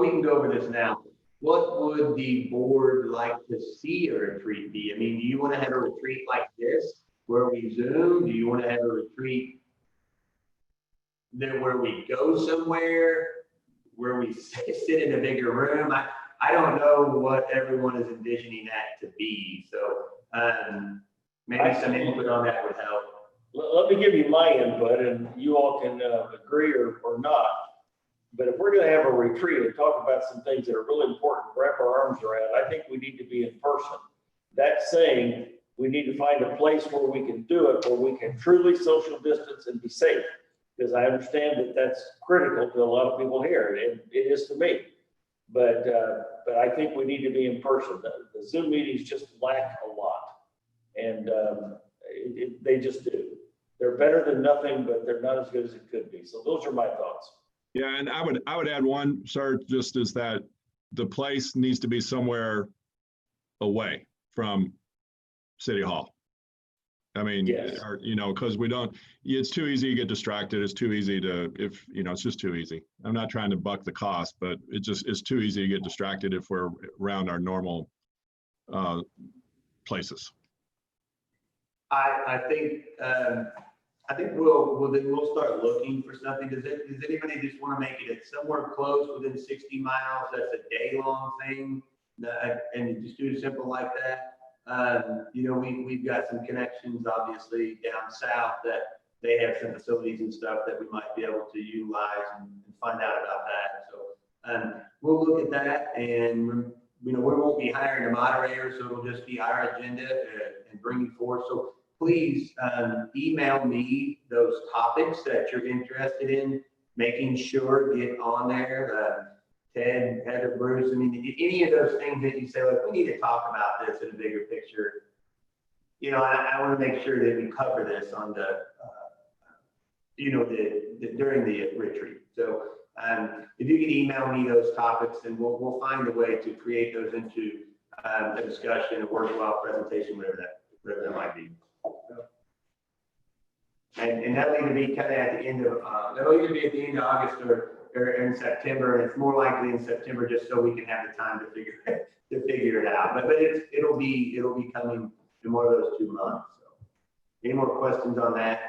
we can go over this now. What would the board like to see a retreat be? I mean, do you want to have a retreat like this where we Zoom? Do you want to have a retreat where we go somewhere, where we sit in a bigger room? I don't know what everyone is envisioning that to be. So maybe some input on that would help. Let me give you my input, and you all can agree or not. But if we're going to have a retreat and talk about some things that are really important, wrap our arms around, I think we need to be in person. That's saying we need to find a place where we can do it, where we can truly social distance and be safe. Because I understand that that's critical to a lot of people here, and it is to me. But I think we need to be in person. The Zoom meetings just lack a lot, and they just do. They're better than nothing, but they're not as good as it could be. So those are my thoughts. Yeah, and I would add one, sir, just is that the place needs to be somewhere away from City Hall. I mean, Yes. because it's too easy to get distracted. It's too easy it's just too easy. I'm not trying to buck the cost, but it's too easy to get distracted if we're around our normal places. I think we'll start looking for something. Does anybody just want to make it somewhere close within 60 miles? That's a day-long thing, and just do it simple like that. We've got some connections, obviously, down south that they have some facilities and stuff that we might be able to utilize and find out about that. So we'll look at that, and we won't be hiring a moderator, so it'll just be our agenda and bringing forward. So please email me those topics that you're interested in, making sure get on there. Ted, Heather, Bruce, I mean, any of those things that you say, like, we need to talk about this in a bigger picture. I want to make sure that we cover this on during the retreat. So if you can email me those topics, then we'll find a way to create those into a discussion, a worthwhile presentation, whatever that might be. And that'll either be kind of at the end of August or in September, and it's more likely in September, just so we can have the time to figure it out. But it'll be coming in one of those 2 months. So, any more questions on that?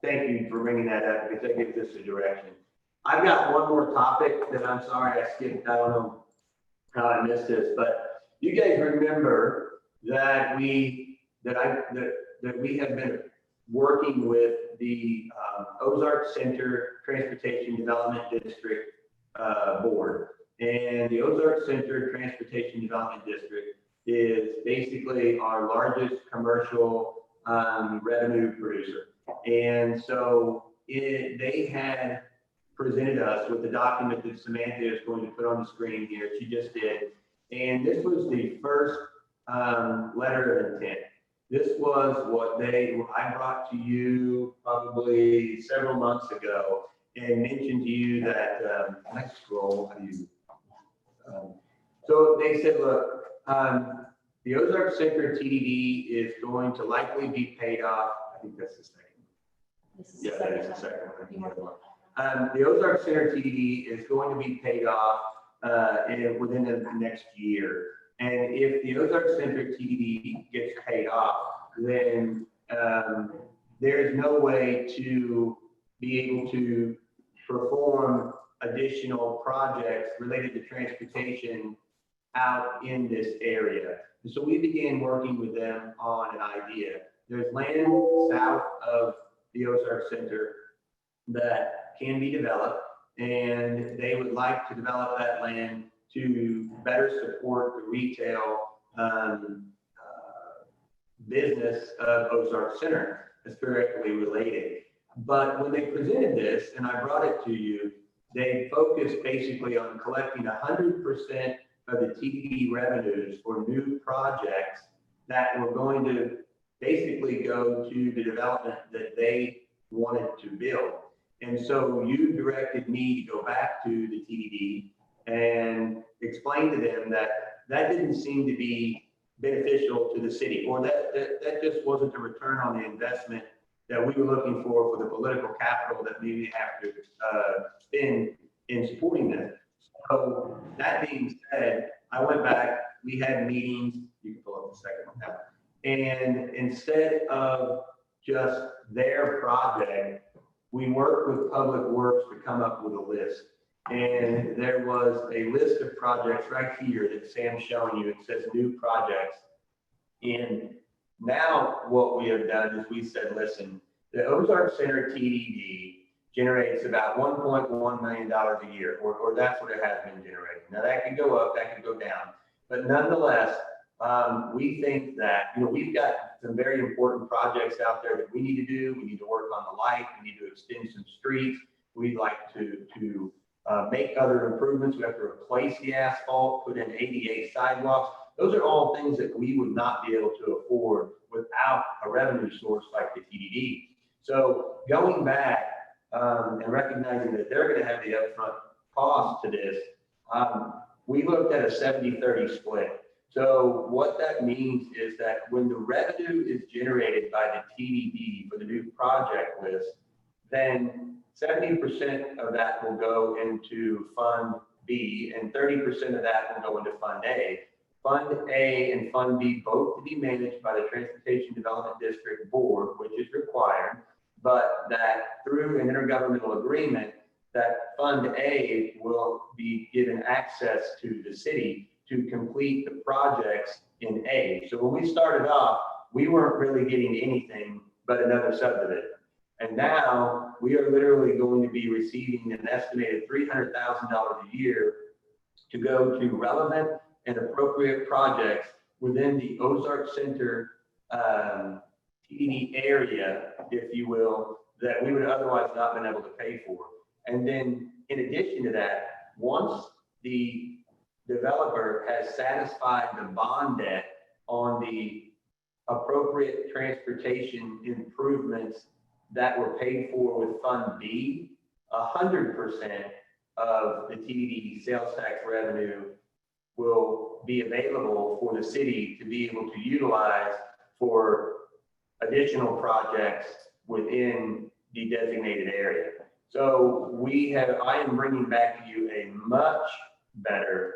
Thank you for bringing that up, because that gives us a direction. I've got one more topic that I'm sorry I skipped. I don't know how I missed this, but you guys remember that we have been working with the Ozark Center Transportation Development District Board. And the Ozark Center Transportation Development District is basically our largest commercial revenue producer. And so they had presented us with the document that Samantha is going to put on the screen here. She just did. And this was the first letter of intent. This was what I brought to you probably several months ago and mentioned to you that, let's scroll, how do you, so they said, look, the Ozark Center TDD is going to likely be paid off. I think that's the second. Yeah, that is the second one. The Ozark Center TDD is going to be paid off within the next year. And if the Ozark Center TDD gets paid off, then there is no way to be able to perform additional projects related to transportation out in this area. And so we began working with them on an idea. There's land south of the Ozark Center that can be developed, and they would like to develop that land to better support the retail business of Ozark Center that's directly related. But when they presented this, and I brought it to you, they focused basically on collecting 100% of the TDD revenues for new projects that were going to basically go to the development that they wanted to build. And so you directed me to go back to the TDD and explain to them that that didn't seem to be beneficial to the city, or that just wasn't a return on the investment that we were looking for the political capital that we have to spend in supporting this. So that being said, I went back, we had meetings, you can pull up the second one now. And instead of just their project, we worked with Public Works to come up with a list. And there was a list of projects right here that Sam's showing you. It says new projects. And now what we have done is we said, listen, the Ozark Center TDD generates about $1.1 million a year, or that's what it has been generating. Now that could go up, that could go down. But nonetheless, we think that, we've got some very important projects out there that we need to do. We need to work on the light. We need to extend some streets. We'd like to make other improvements. We have to replace the asphalt, put in ADA sidewalks. Those are all things that we would not be able to afford without a revenue source like the TDD. So going back and recognizing that they're going to have the upfront cost to this, we looked at a 70-30 split. So what that means is that when the revenue is generated by the TDD for the new project list, then 70% of that will go into Fund B and 30% of that will go into Fund A. Fund A and Fund B both to be managed by the Transportation Development District Board, which is required, but that through an intergovernmental agreement, that Fund A will be given access to the city to complete the projects in A. So when we started off, we weren't really getting anything but another subdivision. And now we are literally going to be receiving an estimated $300,000 a year to go to relevant and appropriate projects within the Ozark Center TDD area, if you will, that we would otherwise not been able to pay for. And then in addition to that, once the developer has satisfied the bond debt on the appropriate transportation improvements that were paid for with Fund B, 100% of the TDD sales tax revenue will be available for the city to be able to utilize for additional projects within the designated area. So I am bringing back to you a much better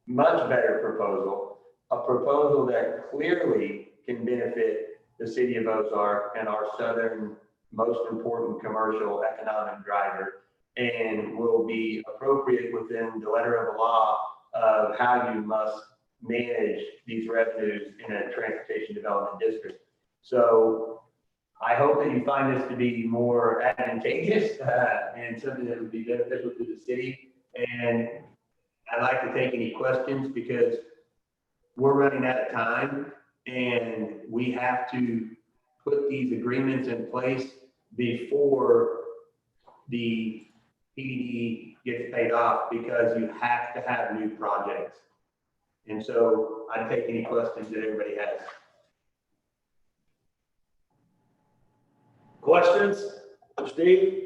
proposal, a proposal that clearly can benefit the city of Ozark and our southern most important commercial economic driver, and will be appropriate within the letter of the law of how you must manage these revenues in a transportation development district. So I hope that you find this to be more advantageous and something that would be beneficial to the city. And I'd like to take any questions because we're running out of time and we have to put these agreements in place before the TDD gets paid off, because you have to have new projects And so I'd take any questions that everybody has. Questions, Steve?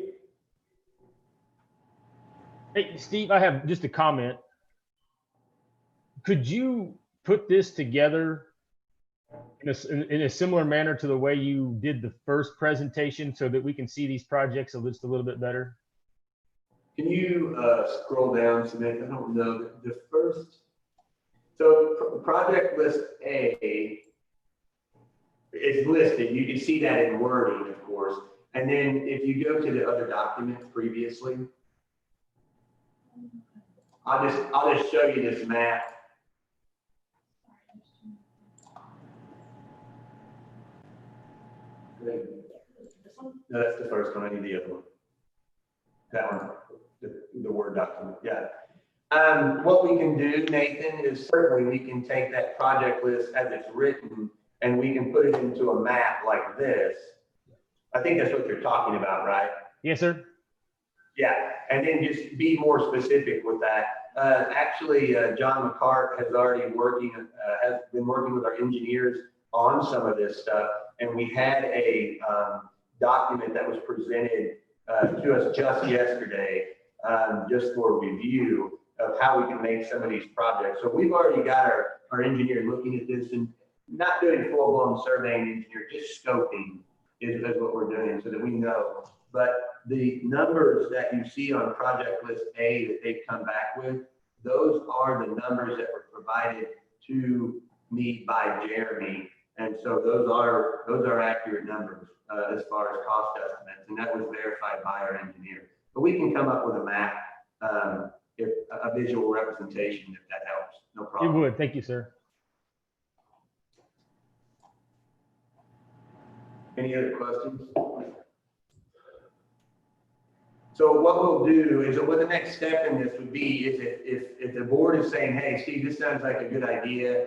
Hey, Steve, I have just a comment. Could you put this together in a similar manner to the way you did the first presentation so that we can see these projects just a little bit better? Can you scroll down, Samantha? I don't know, the first, so project list A is listed. You can see that in wording, of course. And then if you go to the other documents previously, I'll just show you this map. No, that's the first one. I need the other one. That one, the Word document. Yeah. What we can do, Nathan, is certainly we can take that project list as it's written and we can put it into a map like this. I think that's what you're talking about, right? Yes, sir. Yeah, and then just be more specific with that. Actually, John McCart has been working with our engineers on some of this stuff, and we had a document that was presented to us just yesterday, just for review of how we can make some of these projects. So we've already got our engineer looking at this and not doing full-blown surveying engineer, just scoping is what we're doing so that we know. But the numbers that you see on project list A that they've come back with, those are the numbers that were provided to me by Jeremy. And so those are accurate numbers as far as cost estimates, and that was verified by our engineer. But we can come up with a map, if a visual representation, if that helps. No problem. It would. Thank you, sir. Any other questions? So what we'll do is, what the next step in this would be is if the board is saying, hey, Steve, this sounds like a good idea.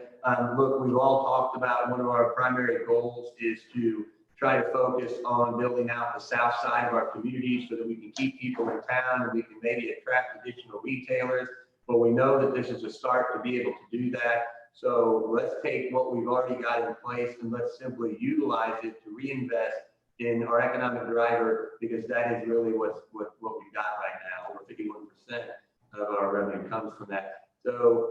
Look, we've all talked about one of our primary goals is to try to focus on building out the south side of our community so that we can keep people in town and we can maybe attract additional retailers. But we know that this is a start to be able to do that. So let's take what we've already got in place and let's simply utilize it to reinvest in our economic driver, because that is really what we've got right now. Over 51% of our revenue comes from that. So,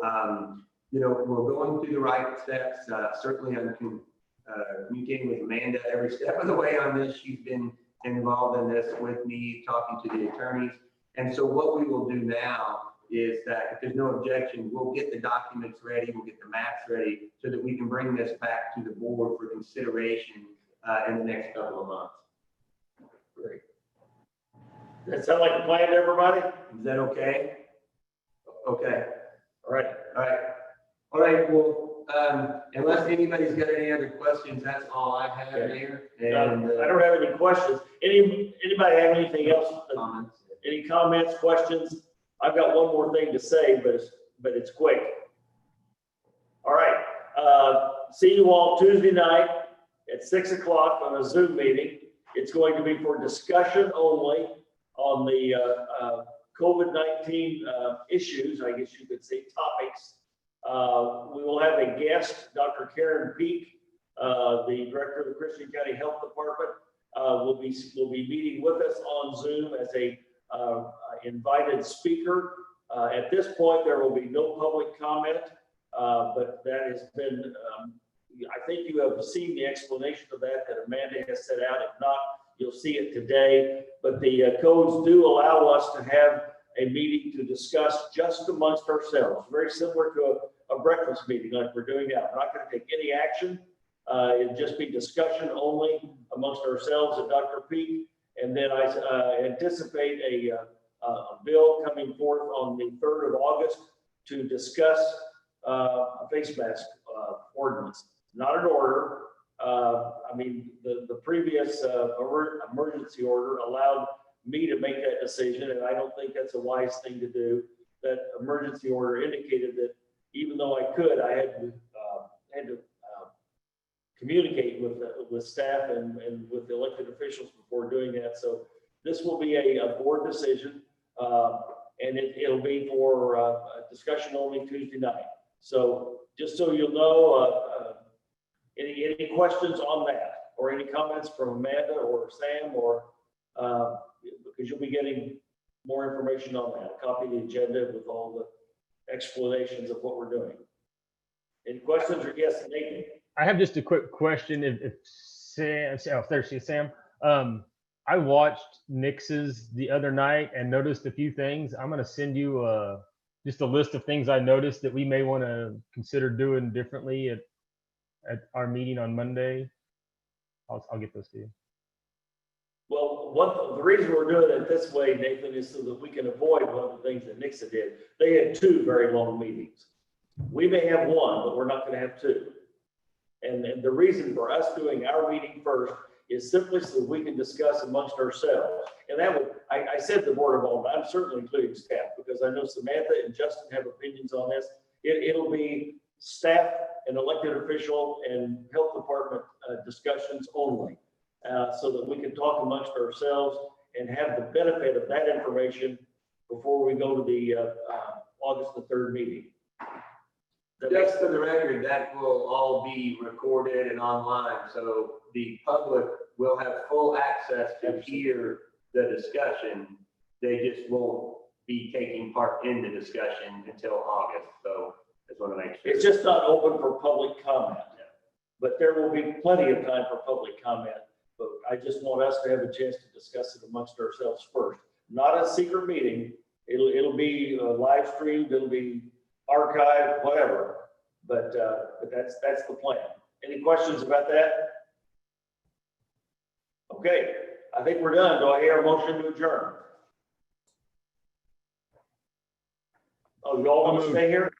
you know, we're going through the right steps. Certainly I'm communicating with Amanda every step of the way on this. She's been involved in this with me, talking to the attorneys. And so what we will do now is that if there's no objection, we'll get the documents ready, we'll get the maps ready so that we can bring this back to the board for consideration in the next couple of months. Great. Does that sound like a plan to everybody? Is that okay? Okay. All right. All right. All right. Well, unless anybody's got any other questions, that's all I have here. And I don't have any questions. Anybody have anything else? Comments? Any comments, questions? I've got one more thing to say, but it's quick. All right. See you all Tuesday night at 6 o'clock on a Zoom meeting. It's going to be for discussion only on the COVID-19 issues, I guess you could say topics. We will have a guest, Dr. Karen Peak, the director of the Christian County Health Department, will be meeting with us on Zoom as a invited speaker. At this point, there will be no public comment, but that has been, I think you have seen the explanation of that Amanda has set out. If not, you'll see it today. But the codes do allow us to have a meeting to discuss just amongst ourselves, very similar to a breakfast meeting like we're doing now. We're not going to take any action. It'll just be discussion only amongst ourselves and Dr. Peak. And then I anticipate a bill coming forth on the 3rd of August to discuss a face mask ordinance. Not an order. I mean, the previous emergency order allowed me to make that decision, and I don't think that's a wise thing to do. That emergency order indicated that even though I could, I had to communicate with staff and with the elected officials before doing that. So this will be a board decision, and it'll be for discussion only Tuesday night. So just so you'll know, any questions on that or any comments from Amanda or Sam or, because you'll be getting more information on that, a copy of the agenda with all the explanations of what we're doing. Any questions or yes, Nathan? I have just a quick question. If Sam, oh, there she is, Sam. I watched Nix's the other night and noticed a few things. I'm going to send you just a list of things I noticed that we may want to consider doing differently at our meeting on Monday. I'll get those to you. Well, the reason we're doing it this way, Nathan, is so that we can avoid one of the things that Nixa did. They had 2 very long meetings. We may have 1, but we're not going to have 2. And the reason for us doing our meeting first is simply so that we can discuss amongst ourselves. And that would, I said the Board of Alderman, I'm certainly including staff, because I know Samantha and Justin have opinions on this. It'll be staff and elected official and health department discussions only, so that we can talk amongst ourselves and have the benefit of that information before we go to the August the 3rd meeting. Just for the record, that will all be recorded and online, so the public will have full access to hear the discussion. They just won't be taking part in the discussion until August, so I just want to make sure. It's just not open for public comment, but there will be plenty of time for public comment. But I just want us to have a chance to discuss it amongst ourselves first. Not a secret meeting. It'll be live streamed. It'll be archived, whatever. But that's the plan. Any questions about that? Okay, I think we're done. Do I hear a motion to adjourn? Oh, you all want to stay here?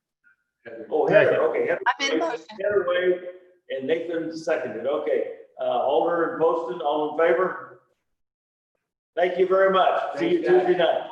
Oh, Heather, okay. Heather waved and Nathan seconded. Okay, Alder and Poston, all in favor? Thank you very much. See you Tuesday night.